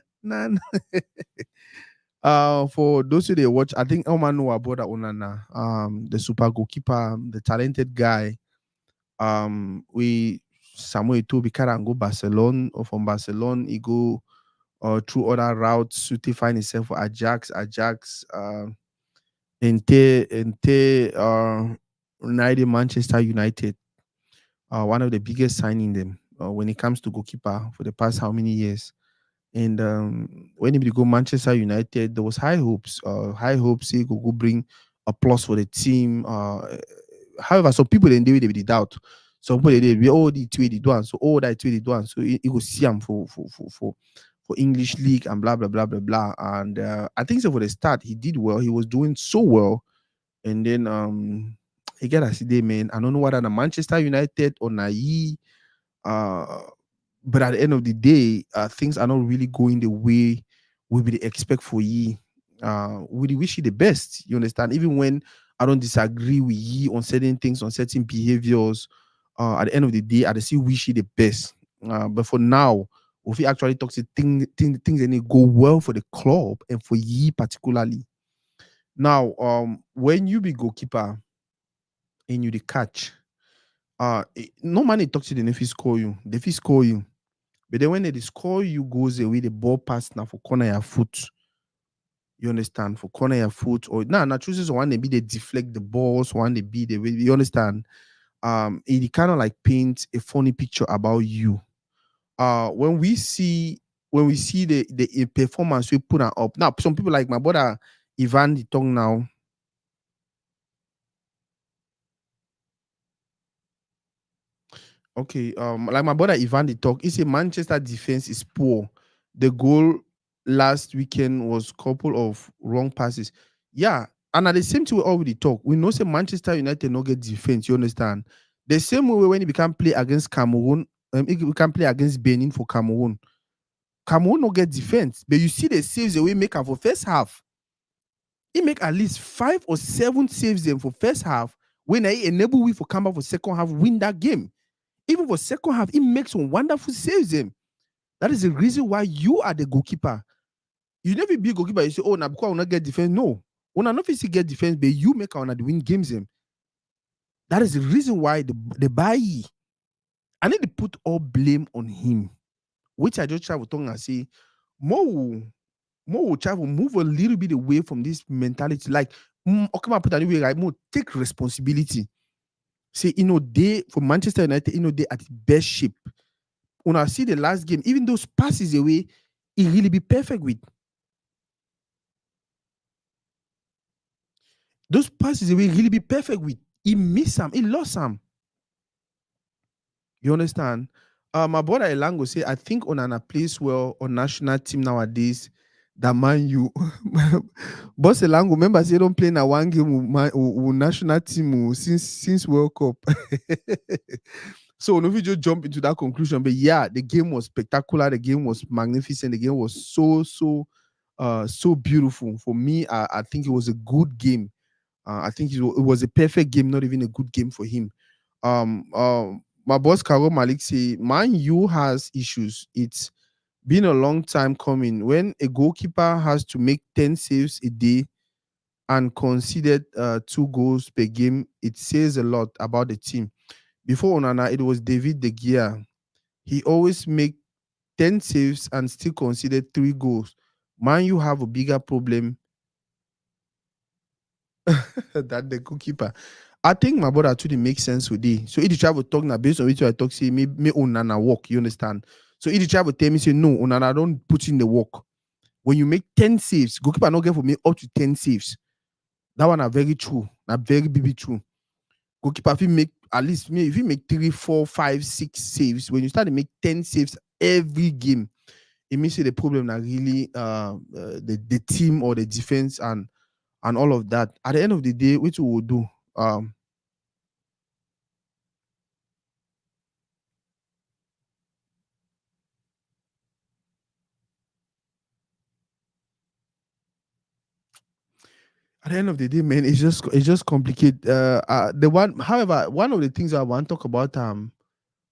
For those who they watch, I think Elman know about that Onana. The super goalkeeper, the talented guy. We Samuel Eto'o can go Barcelona, or from Barcelona he go through other routes to find himself for Ajax, United, Manchester United. One of the biggest signing them when it comes to goalkeeper for the past how many years. And when he go Manchester United, there was high hopes. He could go bring a plus for the team. However, some people then they be doubt. Some people they be the two they do, so that two they do, so he go see him for English league and blah blah blah blah blah. And I think so for the start he did well. He was doing so well, and then he get a CD man. I don't know whether the Manchester United or Nai. But at the end of the day, things are not really going the way we would expect for Yi. We wish you the best. You understand? Even when I don't disagree with Yi on certain things, on certain behaviors, at the end of the day, I still wish you the best. But for now, if he actually talks to things and it go well for the club and for Yi particularly. Now, when you be goalkeeper and you the catch, no man they talk to them if he score you. If he score you. But then when they score you goes away, the ball pass now for corner your foot. You understand? For corner your foot. Or now chooses one they be they deflect the balls, one they be the way you understand. It kind of like paint a funny picture about you. When we see the performance we put up. Now, some people like my brother Ivan the tongue now. Okay, like my brother Ivan the talk, he say Manchester defense is poor. The goal last weekend was couple of wrong passes. Yeah, and at the same time we already talk. We know say Manchester United no get defense. You understand? The same way when we can play against Cameroon, we can play against Benin for Cameroon. Cameroon no get defense, but you see the saves the way make am for first half. He make at least 5 or 7 saves them for first half. When he enable we for come back for second half, win that game. Even for second half, he makes some wonderful saves them. That is the reason why you are the goalkeeper. You never be a goalkeeper. You say, oh, now because I will not get defense. No. When I not get defense, but you make our the win games them. That is the reason why the Bailly, I need to put all blame on him. Which I just try to talk and say, more will try to move a little bit away from this mentality. Like, okay, I put anyway, right? More take responsibility. Say, they for Manchester United, they at best shape. When I see the last game, even those passes away, he really be perfect with. Those passes away really be perfect with. He missed some, he lost some. You understand? My brother Elango say, I think Onana plays well on national team nowadays. That Man U. Boss Elango, remember say don't play na one game with national team since World Cup. So no we just jump into that conclusion. But yeah, the game was spectacular. The game was magnificent. The game was so beautiful. For me, I think it was a good game. I think it was a perfect game, not even a good game for him. My boss Karo Malik say, Man U has issues. It's been a long time coming. When a goalkeeper has to make 10 saves a day and conceded 2 goals per game, it says a lot about the team. Before Onana, it was David De Gea. He always make 10 saves and still conceded 3 goals. Man U have a bigger problem than the goalkeeper. I think my brother truly makes sense with it. So if you try to talk now based on which I talk, say me Onana work, you understand? So if you try to tell me, say no, Onana don't put in the work. When you make 10 saves, goalkeeper not get for me up to 10 saves. That one are very true. Not very big true. Goalkeeper if you make at least if you make 3, 4, 5, 6 saves, when you start to make 10 saves every game, it means the problem that really the team or the defense and all of that. At the end of the day, which we will do. At the end of the day, man, it's just complicated. However, one of the things I want to talk about,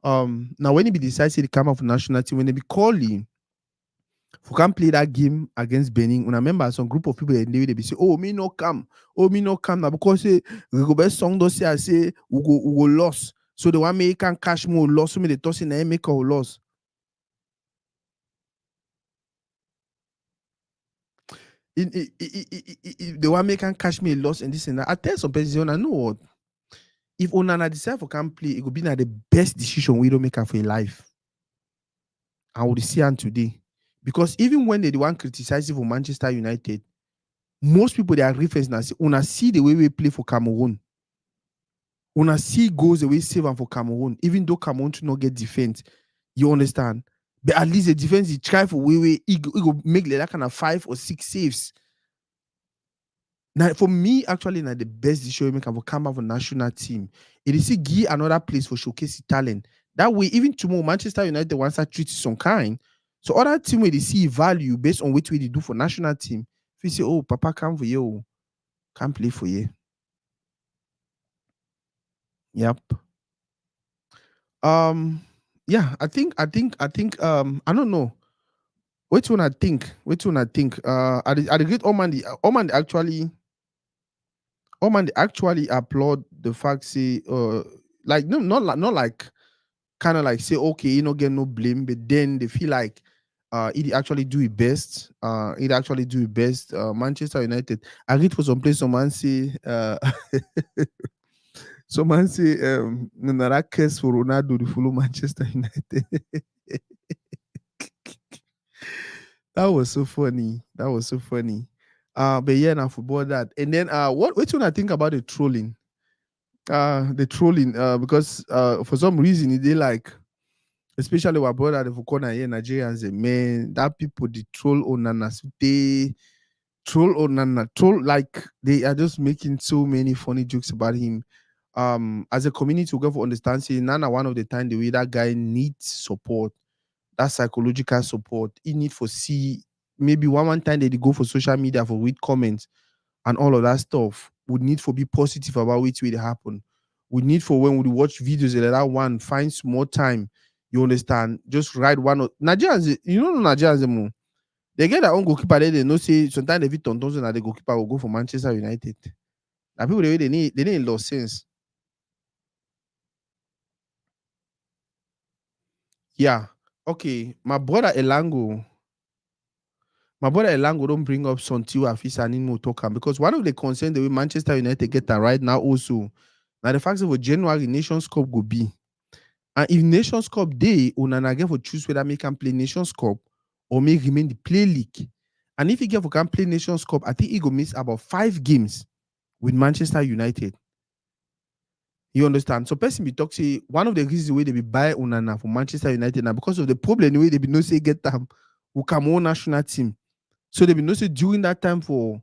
now when he decides to come out for national team, when they be calling, if we can't play that game against Benin, when I remember some group of people they be say, oh me no come now because we go best song does say we go loss. So the one make can cash more loss, so me the tossing and make a loss. The one make can cash me a loss and this and that. I tell some person, I know what. If Onana decide for can play, it could be the best decision we don't make for a life. I would see him today. Because even when they want criticizing for Manchester United, most people they are referencing and say, Una see the way we play for Cameroon. Una see goes the way save for Cameroon, even though Cameroon to not get defense. You understand? But at least the defense he try for way he go make like that kind of 5 or 6 saves. Now, for me, actually, the best decision make for come out for national team. It is give another place for showcasing talent. That way, even tomorrow, Manchester United wants to treat some kind. So other team where they see value based on which way they do for national team. If you say, oh, Papa come for you, can't play for you. Yep. Yeah, I think I don't know. Which one I think? I the great Oman actually applaud the fact say like no not like kind of like say okay you know get no blame, but then they feel like it actually do it best. Manchester United. I read for some place someone say Nara curse for Ronaldo to follow Manchester United. That was so funny. But yeah, now football that. And then which one I think about the trolling? Because for some reason they like especially our brother the Fukona here, Nigerians, man, that people the troll Onana, they troll Onana, troll like they are just making so many funny jokes about him. As a community, we go for understand, say Nana one of the time the way that guy needs support, that psychological support, he need for see maybe one time they go for social media for read comments and all of that stuff. We need for be positive about which will happen. We need for when we watch videos like that one, find small time. You understand? Just write one of Nigerians, you know Nigerians more. They get their own goalkeeper, they know say sometimes they fit tontons and the goalkeeper will go for Manchester United. Now people they need lost sense. Yeah. Okay. My brother Elango don't bring up Sontiu Afisa and Nimo Tokan because one of the concerns the way Manchester United get that right now also. Now the fact that for January Nations Cup go be. And if Nations Cup day, Onana get for choose whether make can play Nations Cup or make remain the play league. And if he get for can play Nations Cup, I think he go miss about 5 games with Manchester United. You understand? So person be talk say one of the reasons why they be buy Onana for Manchester United now because of the problem the way they be no say get them who come on national team. So they be no say during that time for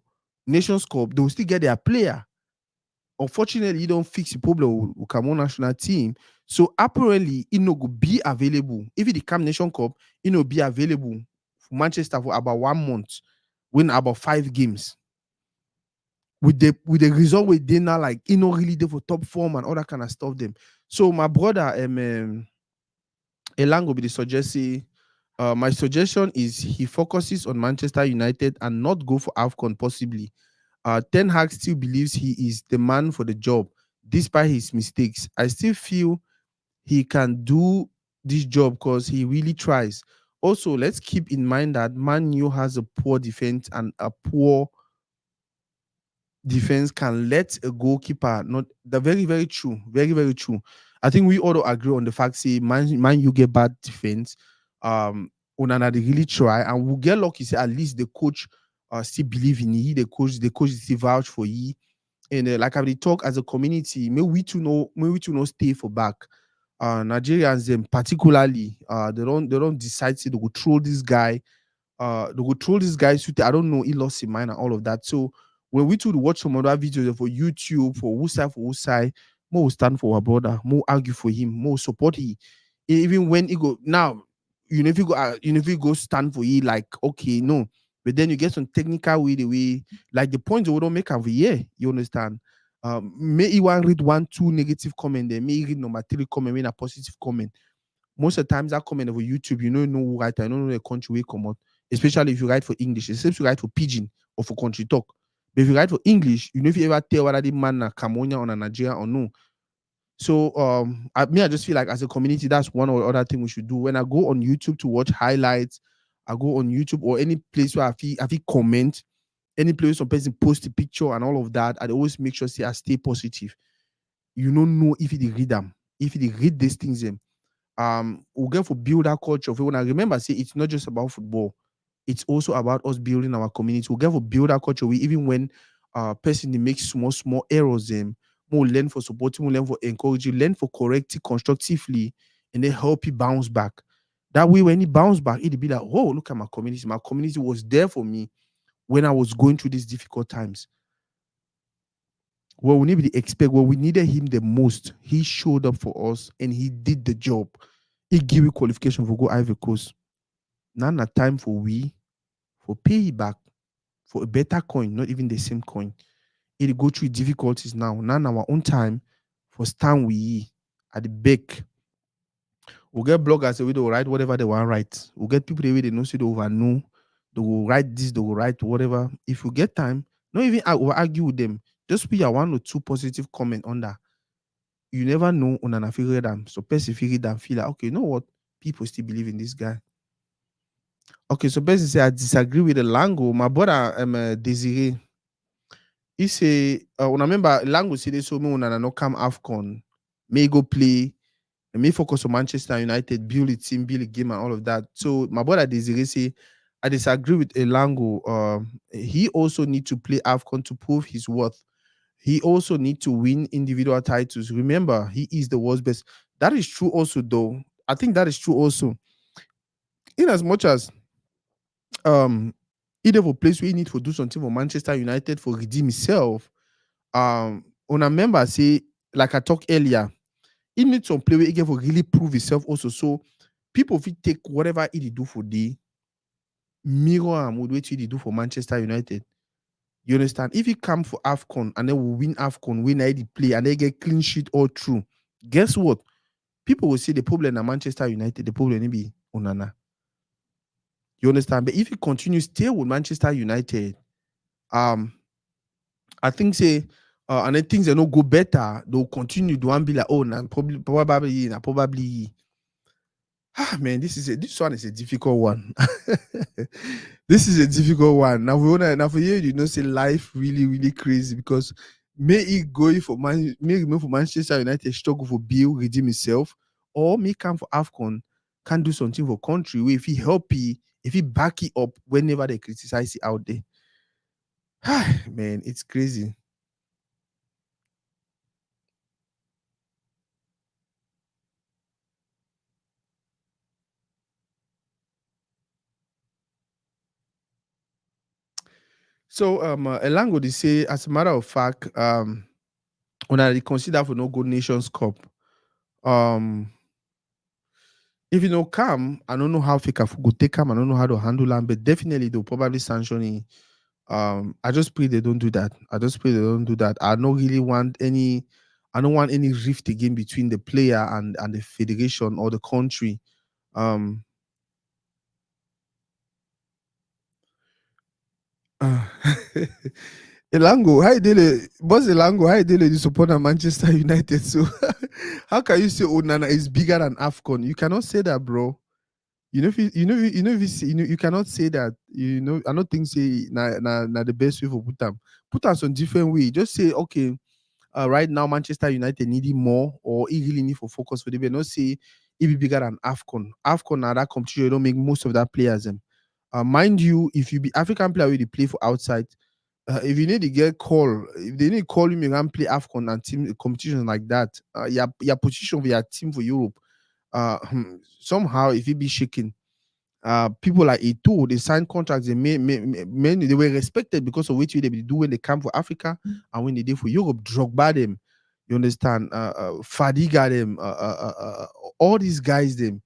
Nations Cup, they will still get their player. Unfortunately, you don't fix the problem with Cameroon national team. So apparently, it no go be available. If it come Nation Cup, it no be available for Manchester for about 1 month, win about 5 games. With the result we did now, like you know, really there for top form and all that kind of stuff. Them. So my brother Elango be the suggesting. My suggestion is he focuses on Manchester United and not go for AFCON possibly. Ten Hag still believes he is the man for the job despite his mistakes. I still feel he can do this job because he really tries. Also, let's keep in mind that Man U has a poor defense and a poor defense can let a goalkeeper not the very, very true. Very, very true. I think we all agree on the fact say man you get bad defense. Onana they really try and we'll get lucky say at least the coach still believe in he, the coach still vouch for he. And like I will talk as a community, may we to know stay for back. Nigerians particularly they don't decide say they will throw this guy they will troll this guy. I don't know, he lost his mind and all of that. So when we to watch some other videos for YouTube for who side, more stand for our brother, more argue for him, more support he. Even when he go now, you know if you go stand for he like okay no, but then you get some technical way the way like the points we don't make over here. You understand? May he want read 1-2 negative comment, then may he read number 3 comment, when a positive comment. Most of the times that comment over YouTube, you don't know who write, I don't know the country we come out, especially if you write for English. Except you write for Pidgin or for country talk. But if you write for English, you know if you ever tell whether the man a Cameroonian or a Nigerian or no. So I just feel like as a community, that's one or other thing we should do. When I go on YouTube to watch highlights, I go on YouTube or any place where I feel comment, any place some person post a picture and all of that, I always make sure say I stay positive. You don't know if you read them, if you read these things them. We'll get for build our culture. When I remember, say it's not just about football, it's also about us building our community. We'll get for build our culture. We even when person they make small errors, them more learn for supporting, more learn for encouraging, learn for correcting constructively, and then help you bounce back. That way, when he bounce back, it'll be like, oh, look at my community. My community was there for me when I was going through these difficult times. Well, we need to expect where we needed him the most. He showed up for us and he did the job. He gave you qualification for go Ivory Coast. Now na time for pay back for a better coin, not even the same coin. It go through difficulties now. Now our own time for stand we at the back. We'll get bloggers the way they will write whatever they want to write. We'll get people the way they know so they over know. They will write this, they will write whatever. If you get time, not even argue with them. Just put your 1 or 2 positive comment on that. You never know on an figure them. So person figure them feel like, okay, you know what? People still believe in this guy. Okay, so person say I disagree with the Lango. My brother Desiree. He say when I remember Lango say this so me when I no come AFCON, may go play, and may focus on Manchester United, build a team, build a game, and all of that. So my brother Desiree say I disagree with Elango. He also need to play AFCON to prove his worth. He also need to win individual titles. Remember, he is the world's best. That is true also, though. I think that is true also. In as much as either for place where he need to do something for Manchester United for redeem himself, on a member say, like I talked earlier, he needs some play where he can for really prove himself also. So people will take whatever he do for the mirror and what he do for Manchester United. You understand? If he come for AFCON and then we win AFCON, win the play, and they get clean sheet all through, guess what? People will say the problem at Manchester United, the problem will be Onana. You understand? But if he continues stay with Manchester United, I think say, and then things they not go better, they'll continue to be like, oh, probably. Man, this one is a difficult one. This is a difficult one. Now for you say life really, really crazy because may it go for Manchester United struggle for Bill redeem himself, or may come for AFCON, can do something for country where if he help he, if he back it up whenever they criticize it out there. Man, it's crazy. So Elango they say, as a matter of fact, when I consider for no good Nations Cup, if you know come, I don't know how FIFA go take come, I don't know how to handle them, but definitely they'll probably sanction it. I just pray they don't do that. I don't really want any rift again between the player and the federation or the country. Elango, how you boss Elango, how you support Manchester United? So how can you say Onana is bigger than AFCON? You cannot say that, bro. You cannot say that. I don't think say na the best way for put us on different way. Just say okay. Right now, Manchester United needing more, or he really need for focus for them. But not say it be bigger than AFCON. AFCON now that competition, you don't make most of that players them. Mind you, if you be African player, you play for outside. If you need to get call, if they need to call you, you can play AFCON and team competition like that. Your position for your team for Europe. Somehow, if it be shaking, people like Eto'o, they signed contracts. They they were respected because of what they do when they come for Africa and when they did for Europe. Drogba them, you understand? Fadiga them, all these guys them.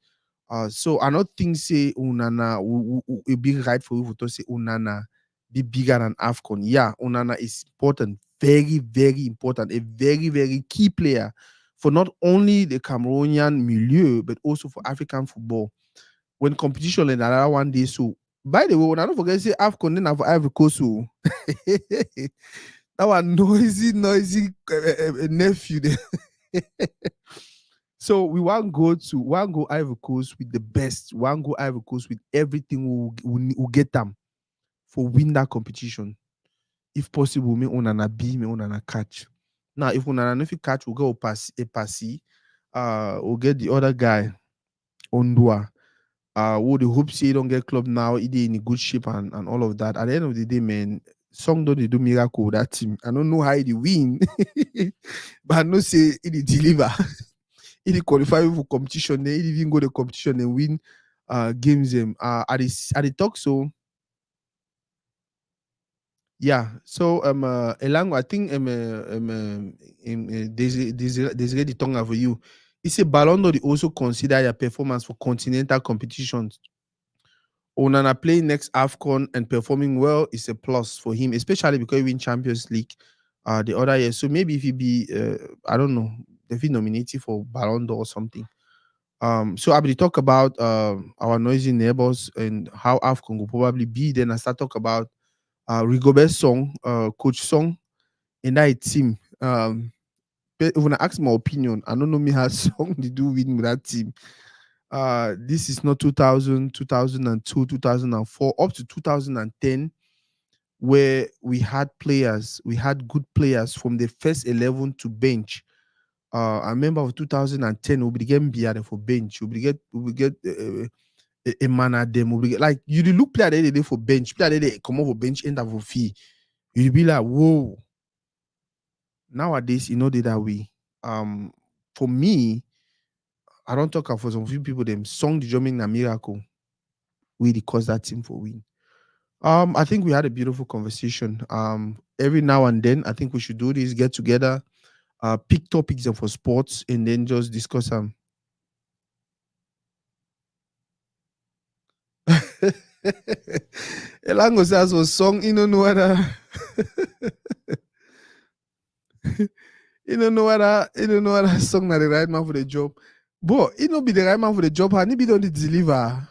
So I don't think say Onana will be right for you to say Onana be bigger than AFCON. Yeah, Onana is important, very, very important, a very, very key player for not only the Cameroonian milieu but also for African football. When competition in another one day, so by the way, when I don't forget say AFCON then have Ivory Coast, so that one noisy nephew there. So we want go Ivory Coast with the best. One go Ivory Coast with everything we'll get them for win that competition. If possible, me Onana B, me Onana catch. Now, if Onana if you catch, we'll go Passy. We'll get the other guy, Ondua. Who the hope say he don't get club now, he in a good shape and all of that. At the end of the day, man, Song don't they do miracle with that team. I don't know how he win, but I know say he deliver. He qualify for competition, then he even go to competition and win games. At the talk so. Yeah, so Elango, I think there's already tongue for you. He said Ballon d'Or also consider your performance for continental competitions. Onana playing next AFCON and performing well is a plus for him, especially because he win Champions League the other year. So maybe if he be I don't know, if he nominated for Ballon d'Or or something. So I will talk about our noisy neighbors and how AFCON will probably be. Then I start talk about Rigobert Song, Coach Song, and that team. When I ask my opinion, I don't know me how Song they do win with that team. This is not 2000, 2002, 2004, up to 2010, where we had good players from the first 11 to bench. I remember of 2010, we began Biade for bench. We get a man at them. We get, like you look player they for bench, player they come over bench end of fee. You'll be like, whoa. Nowadays, you know that way. For me, I don't talk for some few people, them song the drumming a miracle. We cause that team for win. I think we had a beautiful conversation. Every now and then, I think we should do this, get together, pick topics for sports, and then just discuss them. Elango says was song, you don't know whether you don't know whether song not the right man for the job. But it not be the right man for the job, and he be done to deliver.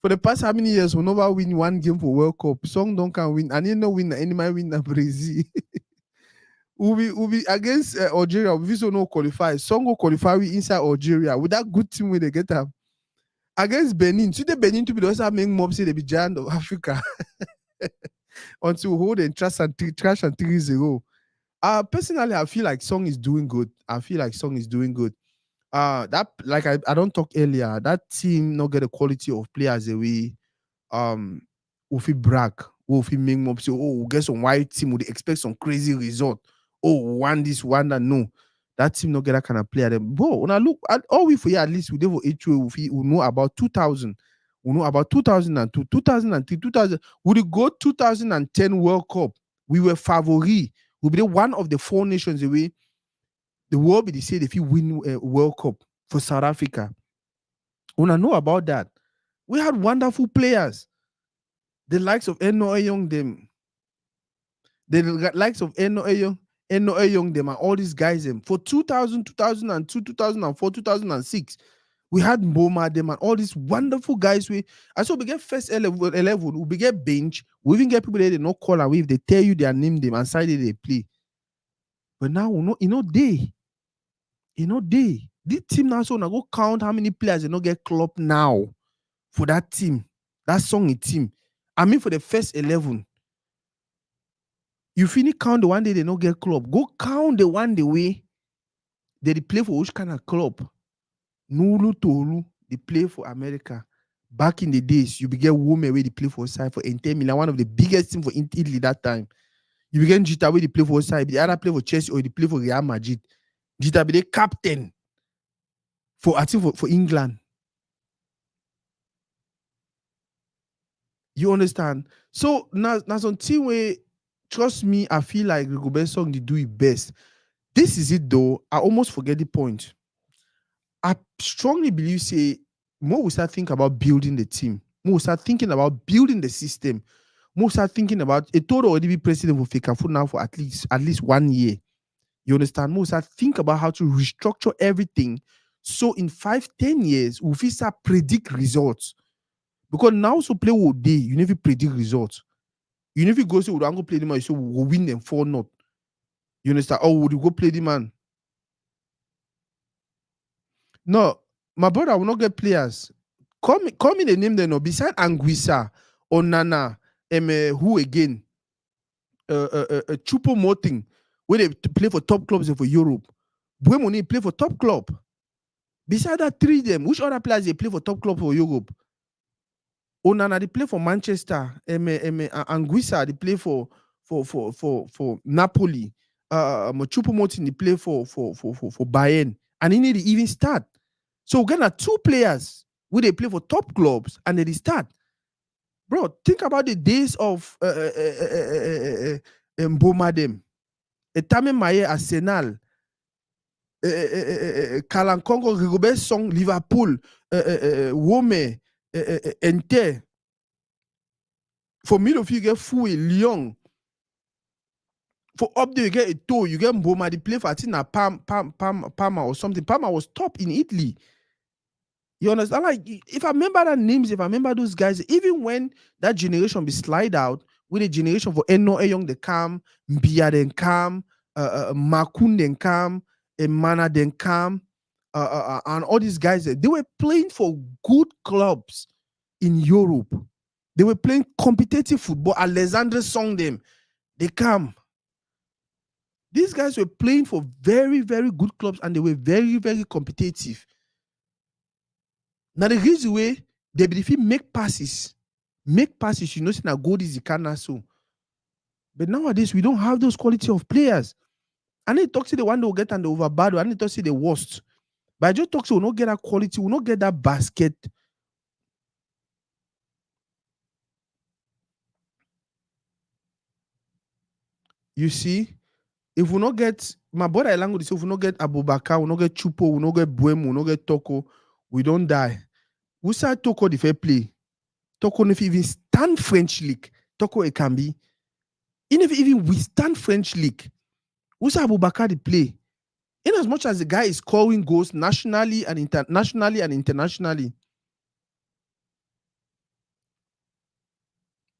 For the past how many years, we never win one game for World Cup. Song don't can win, and you know win any man win na Brazil. we'll be against Algeria. We also no qualify. Song will qualify we inside Algeria with that good team where they get up. Against Benin, see the Benin to be also make mob say they be giant of Africa until hold and trash and 3-0. Personally, I feel like Song is doing good. That like I don't talk earlier. That team not get the quality of players that we if we brag, or if we make mob say, oh, we get some white team, would expect some crazy result. Oh, one this, one that. No. That team not get that kind of player. Bro, when I look at all we for here, at least we for HO, we know about 2000. We know about 2002, 2003, 2000. We go 2010 World Cup. We were favori. We be one of the 4 nations away. The world be the same if you win a World Cup for South Africa. When I know about that, we had wonderful players. The likes of Eno Eyong, them. The likes of Eno Eyong, them, and all these guys, them. For 2000, 2002, 2004, 2006, we had Mboma, them, and all these wonderful guys. I saw we get first 11, we get bench. We even get people that they not call away if they tell you their name, them, and side they play. But now, they. This team now, so now go count how many players they not get club now for that team. That song a team. I mean, for the first 11. You finish count the one day they not get club. Go count the one the way they play for which kind of club. Nulu Tolu, they play for America. Back in the days, you began women where they play for side for Inter Milan, one of the biggest teams for Italy that time. You began Gita where they play for side, the other play for Chelsea or they play for Real Madrid. Gita be the captain for I think for England. You understand? So now some team where trust me, I feel like Rigobert Song they do it best. This is it though. I almost forget the point. I strongly believe say more we start thinking about building the team. More we start thinking about building the system. More we start thinking about a total already be president for Fekafu now for at least 1 year. You understand? More we start think about how to restructure everything. So in 5-10 years, we will start predict results. Because now so play all day, you never predict results. You never go say, we'll go play the man, so we'll win them 4-0. You understand? Or would you go play the man? No, my brother will not get players. Call me the name they know. Beside Anguissa, Onana, who again? Choupo-Moting, where they play for top clubs for Europe. Buemoni play for top club. Beside that 3 of them, which other players they play for top club for Europe? Onana they play for Manchester. Anguissa they play for Napoli. Choupo-Moting they play for Bayern, and he need to even start. So we're gonna 2 players where they play for top clubs and they start. Bro, think about the days of Mboma them, Etame Maye Arsenal, Kalankongo, Rigobert Song, Liverpool, Wome, Inter. For middle of you get Foué, Lyon. For up there you get Eto'o, you get Mboma, they play for I think Parma or something. Parma was top in Italy. You understand? Like, if I remember that names, if I remember those guys, even when that generation be slide out, with the generation for Eno Eyong they come, Mbia then come, Makun then come, Mana then come, and all these guys, they were playing for good clubs in Europe. They were playing competitive football. Alexandre Song them, they come. These guys were playing for very, very good clubs and they were very, very competitive. Now the reason way they be if you make passes, you know, now gold is the canna so. But nowadays we don't have those quality of players. I need to talk to the one that will get and the overbad. I need to see the worst. But I just talk so we not get that quality, we not get that basket. You see, if we not get my brother language, if we not get Abubakar, we not get Chupo, we not get Buemo, we not get Toko, we don't die. We say Toko the fair play. Toko if even stand French league, Toko it can be. Even if even withstand French league, we say Abubakar the play. In as much as the guy is scoring goals nationally and internationally.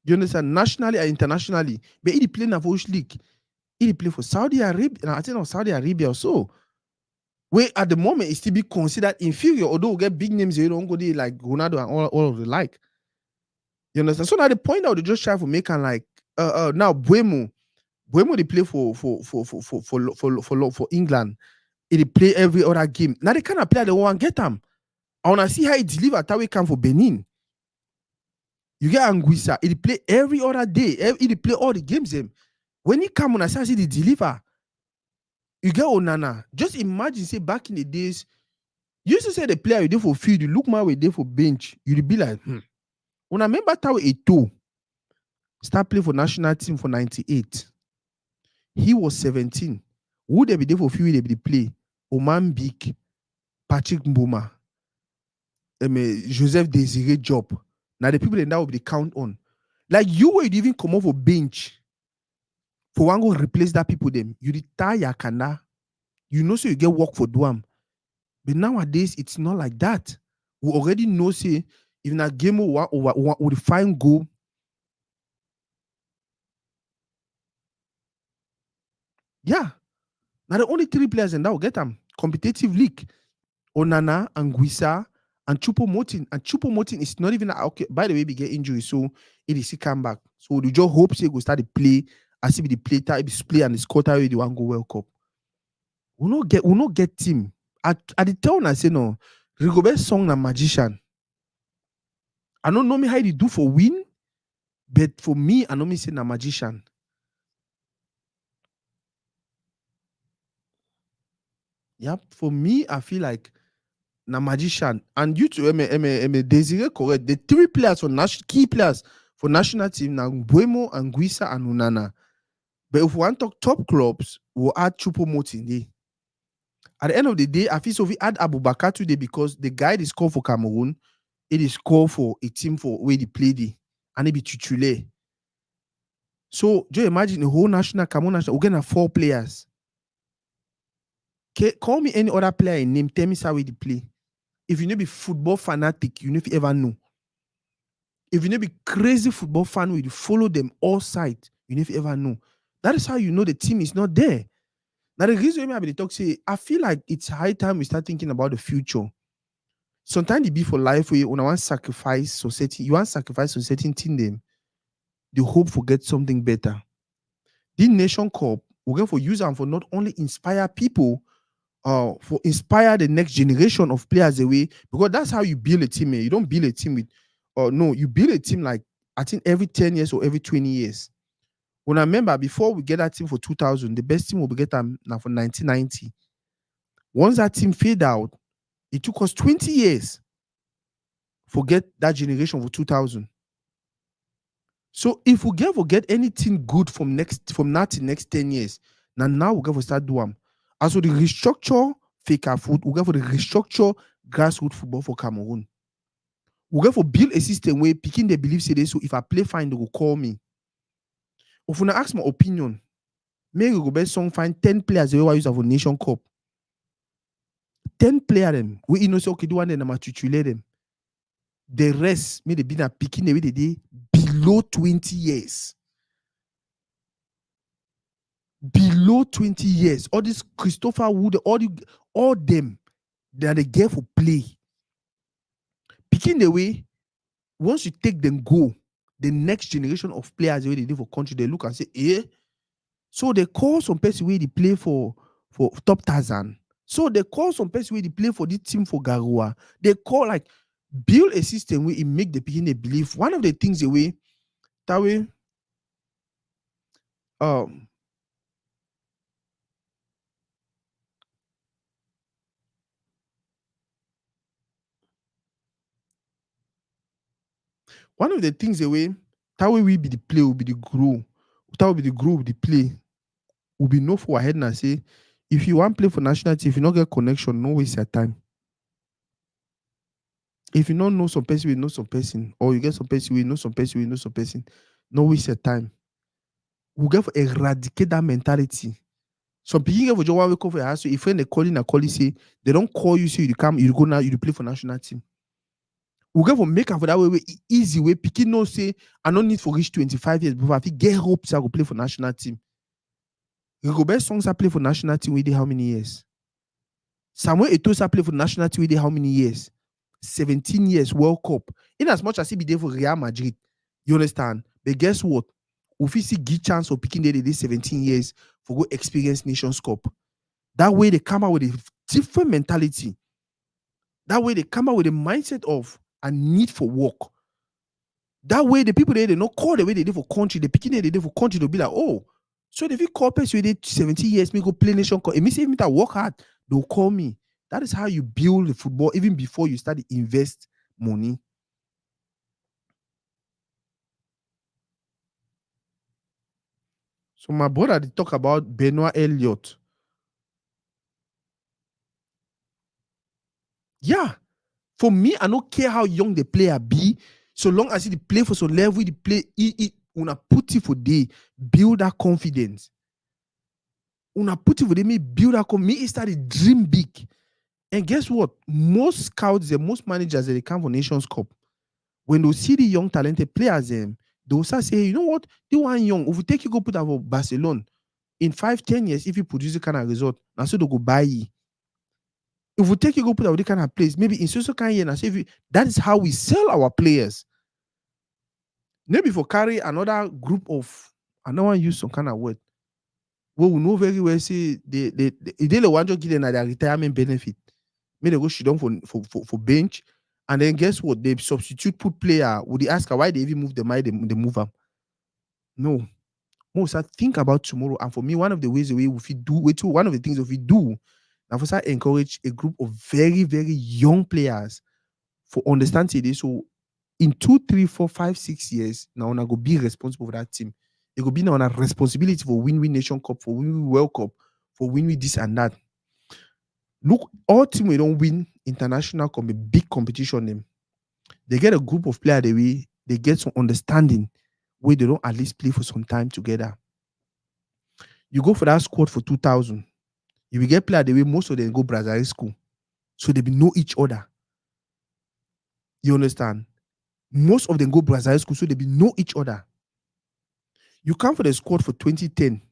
You understand? Nationally and internationally. But he play in a Volch league. He play for Saudi Arabia. I think of Saudi Arabia also. Where at the moment it still be considered inferior, although we get big names, you don't go there like Ronaldo and all of the like. You understand? So now the point out they just try to make and like now Buemo they play for England. He play every other game. Now the kind of player they want to get them. I want to see how he deliver that way come for Benin. You get Anguissa, he play every other day. He play all the games. When he come on, I see the deliver. You get Onana. Just imagine, say back in the days, you used to say the player you did for field, you look my way there for bench, you'd be like, When I remember Tawe Eto'o start play for national team for 98. He was 17. Who they be there for field, they be play? Oman Bik, Patrick Mboma, Joseph Desiré Job. Now the people that will be count on. Like you would even come off a bench for one go replace that people them. You retire Yakana. You know so you get work for Duam. But nowadays it's not like that. We already know say if na game would find goal. Yeah. Now the only 3 players in that will get them competitive league. Onana, Anguissa, and Choupo-Moting. And Choupo-Moting is not even okay. By the way, we get injury, so it is he come back. So the just hope say go start the play as if the play type is play and the score type the one go World Cup. We not get team. At the town I say no, Rigobert Song na magician. I don't know me how they do for win, but for me, I know me say na magician. Yep, for me, I feel like na magician. And you two, Desiré correct. The 3 players for key players for national team now Buemo, Anguissa, and Onana. But if we want to talk top clubs, we'll add Choupo-Moting there. At the end of the day, I feel so we add Abubakar today because the guy is called for Cameroon. It is called for a team for where they play the and it be titulaire. So just imagine the whole national Cameroon national, we're gonna have 4 players. Call me any other player in name, tell me how they play. If you need to be football fanatic, you need to ever know. If you need to be crazy football fan, where you follow them all sides, you need to ever know. That is how you know the team is not there. Now the reason why I talk say, I feel like it's high time we start thinking about the future. Sometimes it be for life where when I want sacrifice society, you want sacrifice on certain thing them, the hope for get something better. The Nation Cup, we're going for use and for not only inspire people, for inspire the next generation of players away, because that's how you build a team. You don't build a team with, no, you build a team like I think every 10 years or every 20 years. When I remember before we get that team for 2000, the best team will be get them now for 1990. Once that team fade out, it took us 20 years to get that generation for 2000. So if we get anything good from now to next 10 years, now we're going to start doing. As for the restructure Faker food, we're going for the restructure grassroots football for Cameroon. We're going to build a system where picking the belief say so if I play fine, they will call me. If you ask my opinion, maybe we go best song find 10 players they will use of a Nation Cup. 10 players them. We you know say okay, do one them matriculate them. The rest may they be na picking the way they did below 20 years. Below 20 years. All this Christopher Wood, all them they are the game for play. Picking the way, once you take them go, the next generation of players the way they do for country, they look and say, eh. So they call some person where they play for Top Tarzan. So they call some person where they play for this team for Garoua. They call like build a system where it make the people they believe. One of the things the way that way One of the things the way that way we be the play, will be the grow. That will be the grow, will be the play. Will be no for our head and say, if you want play for national team, if you not get connection, no waste your time. If you don't know some person, we know some person, or you get some person, we know some person, we know some person, no waste your time. We get for eradicate that mentality. Some people get for just one week for your house. If when they call in a call, say they don't call you, so you come, you go now, you play for national team. We get for make up for that way, easy way. Picking no say, I don't need for reach 25 years before I get hopes I go play for national team. You go best songs I play for national team, we did how many years? Samuel Eto'o play for national team, we did how many years? 17 years World Cup. In as much as he be there for Real Madrid, you understand? But guess what? If you see give chance of picking there 17 years for go experience Nations Cup. That way they come out with a different mentality. That way they come out with a mindset of a need for work. That way the people there, they not call the way they did for country. The picking there they did for country, they'll be like, oh, so if you call person with 17 years, me go play Nation Cup. It means if me that work hard, they'll call me. That is how you build the football even before you start to invest money. So my brother, they talk about Benoit Elliott. Yeah. For me, I don't care how young the player be. So long as he play for some level, he play, una put it for day, build that confidence. Una put it for day, me build that confidence. Me started dream big. And guess what? Most scouts and most managers, they come for Nations Cup. When they see the young talented players, they'll start say, you know what? They want young. If we take you go put over Barcelona, in 5-10 years, if you produce the kind of result, now so they go buy you. If we take you go put over the kind of place, maybe in so kind of year, now say that is how we sell our players. Maybe for carry another group of, I don't want to use some kind of word. Well, we know very well say they want to give them their retirement benefit. Maybe they go shit down for bench. And then guess what? They substitute put player. Would they ask her why they even move the mind, they move them? No. Most I think about tomorrow. And for me, one of the ways one of the things that we do, now for I encourage a group of very, very young players for understanding this. So in 2, 3, 4, 5, 6 years, now I go be responsible for that team. It will be now a responsibility for win Nation Cup, for win World Cup, for win this and that. Look, all team we don't win international can be big competition them. They get a group of players they get some understanding where they don't at least play for some time together. You go for that squad for 2000. You will get players the way most of them go Brazil school. So they know each other. You understand? Most of them go Brazil school, so they know each other. You come for the squad for 2010.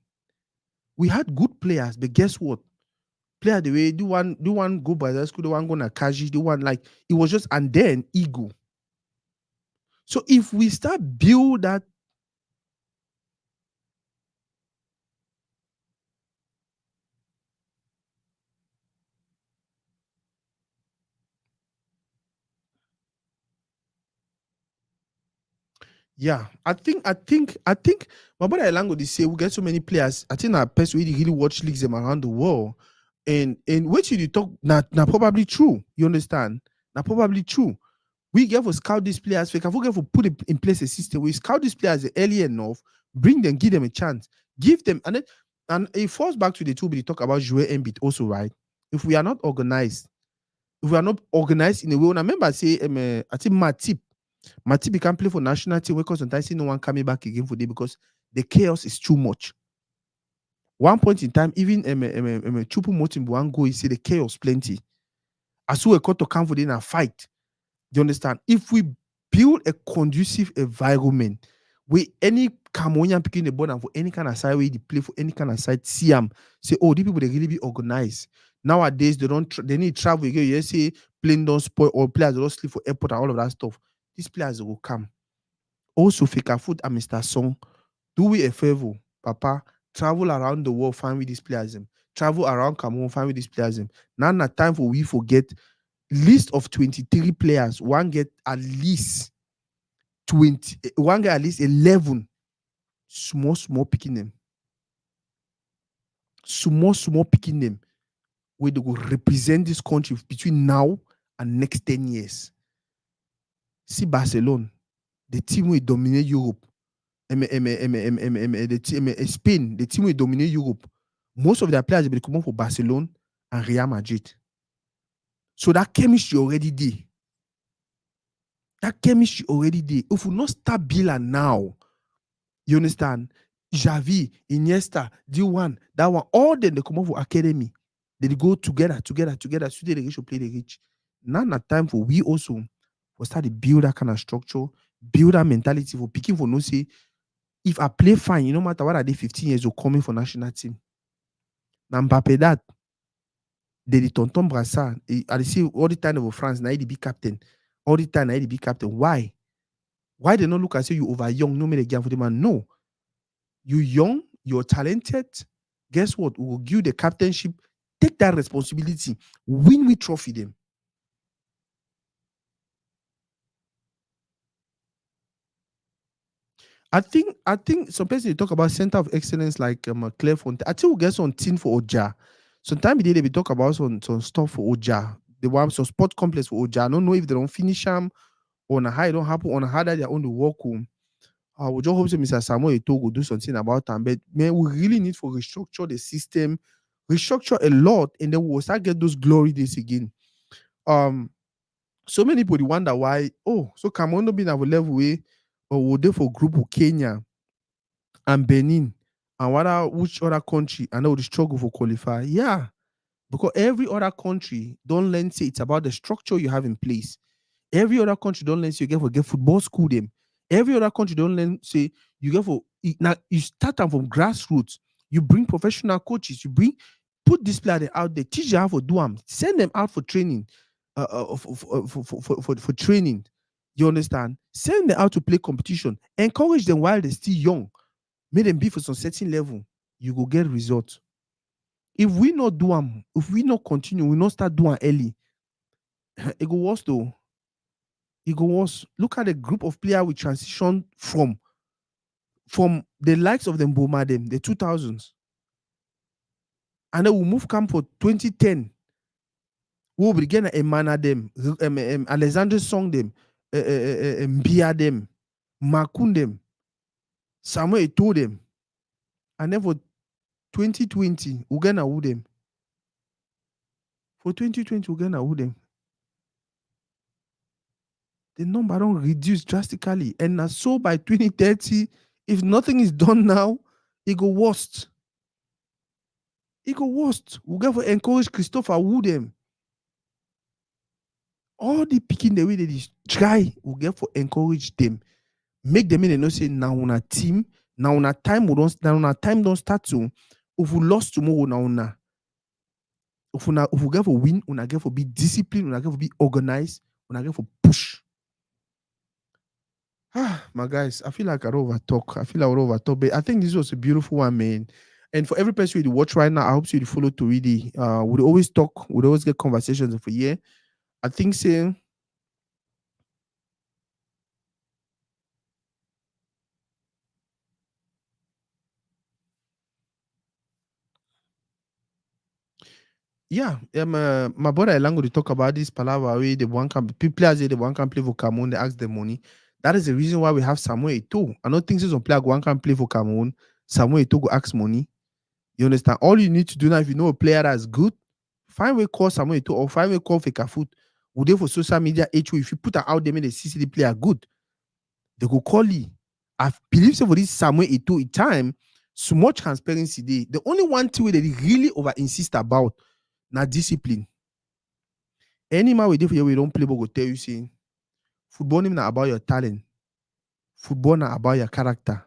We had good players, but guess what? Player the way do one go Brazil school, the one go Nakaji, the one like it was just and then ego. So if we start build that, yeah, I think my brother Elango they say we get so many players. I think that person really watch leagues them around the world. And what you talk now probably true. You understand? Now probably true. We get for scout these players. We can forget for put in place a system. We scout these players early enough, bring them, give them a chance, give them, and it falls back to the two we talk about Joel Embiid also, right? If we are not organized in a way, and I remember I say I think Matip can play for national team because sometimes no one coming back again for day because the chaos is too much. One point in time, even Chupu Motin one go, he say the chaos plenty. As we got to come for a fight. Do you understand? If we build a conducive environment where any Cameroonian picking the ball and for any kind of side where they play for any kind of side, see them say, oh, these people they really be organized. Nowadays they need travel. You say plane don't spoil or players don't sleep for airport and all of that stuff. These players will come. Also, Fika Food and Mr. Song, do we a favor, Papa? Travel around the world, find with these players. Travel around Cameroon, find with these players. Now, not time for we forget. List of 23 players, one get at least 20, one get at least 11 small picking them. Small picking them where they will represent this country between now and next 10 years. See Barcelona, the team will dominate Europe. The team Spain, the team will dominate Europe. Most of their players will be coming for Barcelona and Real Madrid. So that chemistry already there. That chemistry already there. If we not start building now, you understand? Xavi, Iniesta, D1, that one, all them they come up for academy. They go together. So they reach to play the reach. Now not time for we also for start to build that kind of structure, build that mentality for picking for no say. If I play fine, no matter what I did 15 years old coming for national team. Now Mbappe that they the Tonton Brassard. I see all the time of France, now he be captain. All the time, now he be captain. Why? Why they not look and say you over young, no make game for the man? No. You young, you're talented. Guess what? We will give you the captainship. Take that responsibility. Win with trophy them. I think some person they talk about center of excellence like Claire Fontaine. I think we'll get some team for Oja. Sometimes they be talk about some stuff for Oja. They want some sport complex for Oja. I don't know if they don't finish them or on how it don't happen, on how that they're on the work home. I would just hope that Mr. Samuel Eto'o will do something about them. But man, we really need to restructure the system, restructure a lot, and then we'll start get those glory days again. So many people wonder why. Oh, so Cameroon not being at a level way, or would they for group with Kenya and Benin and which other country and they would struggle for qualify? Yeah, because every other country don't learn say it's about the structure you have in place. Every other country don't learn say you get football school them. Every other country don't learn say you get for now you start them from grassroots. You bring professional coaches. You put this player out there. Teach them how to do them. Send them out for training. For training. You understand? Send them out to play competition. Encourage them while they're still young. Make them be for some certain level. You go get results. If we not do them, if we not continue, we not start doing early. It go worse though. It go worse. Look at the group of players we transition from the likes of them Boma them, the 2000s. And then we move camp for 2010. We will begin a Emana them, Alexander Song them, Mbia them, Makun them, Samuel Eto'o them. And then for 2020, we're gonna woo them. For 2020, we're gonna woo them. The number don't reduce drastically. And so by 2030, if nothing is done now, it go worst. It go worst. We're going to encourage Christopher Wood them. All the picking the way they try, we'll get for encourage them. Make them in and not say now on a team, now on a time we don't start to. If we lost tomorrow now if we get for win, we get for be disciplined, we get for be organized, we get for push. My guys, I feel like I over talk. But I think this was a beautiful one, man. And for every person who watch right now, I hope you follow to really. We'd always talk, we'd always get conversations for a year. I think saying yeah, my brother Elango to talk about this palaver way the one can players the one can play for Cameroon, they ask the money. That is the reason why we have Samuel Eto'o. I don't think some player one can play for Cameroon. Samuel Eto'o go ask money. You understand? All you need to do now, if you know a player that's good, find way call Samuel Eto'o or find way call Fekafoot. Would they for social media HO if you put out there, make the CCD player good, they go call you. I believe so for this Samuel Eto'o time, so much transparency there. The only one thing that they really over insist about now discipline. Any man we do for you, we don't play, but go tell you saying football is not about your talent. Football not about your character.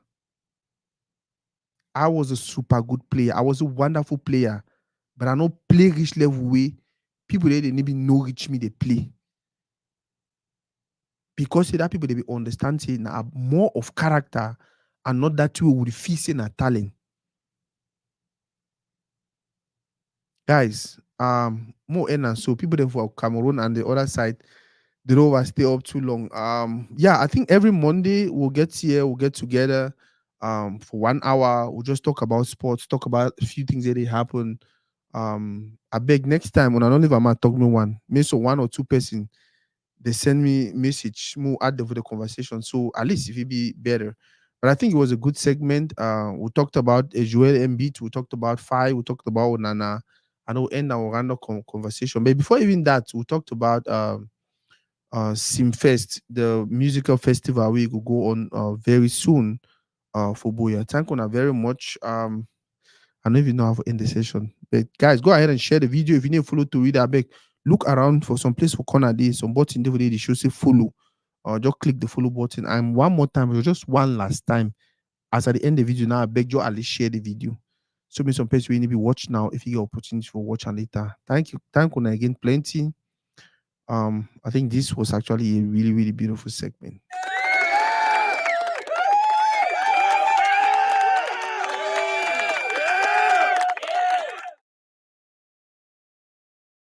I was a super good player. I was a wonderful player, but I don't play rich level way. People they didn't even know reach me they play. Because that people they be understand say now more of character and not that you would feel say na talent. Guys, more and so people then for Cameroon and the other side, they don't overstay up too long. Yeah, I think every Monday we'll get here, we'll get together for 1 hour. We'll just talk about sports, talk about a few things that happen. I beg next time when I don't leave, I'm talk me one, maybe so one or two person they send me message, more add for the conversation. So at least if it be better. But I think it was a good segment. We talked about Joel Embiid, we talked about Fi, we talked about Nana. I know end our random conversation. But before even that, we talked about Simfest, the musical festival we will go on very soon for Boya. Thank you very much. I don't even know how to end the session. But guys, go ahead and share the video. If you need to follow to read that back, look around for some place for corner there, some button there they should say follow. Or just click the follow button. And one more time, just one last time. As at the end of the video, now I beg you at least share the video. So me some place we need to be watch now if you get opportunity for watch and later. Thank you. Thank you again plenty. I think this was actually a really, really beautiful segment.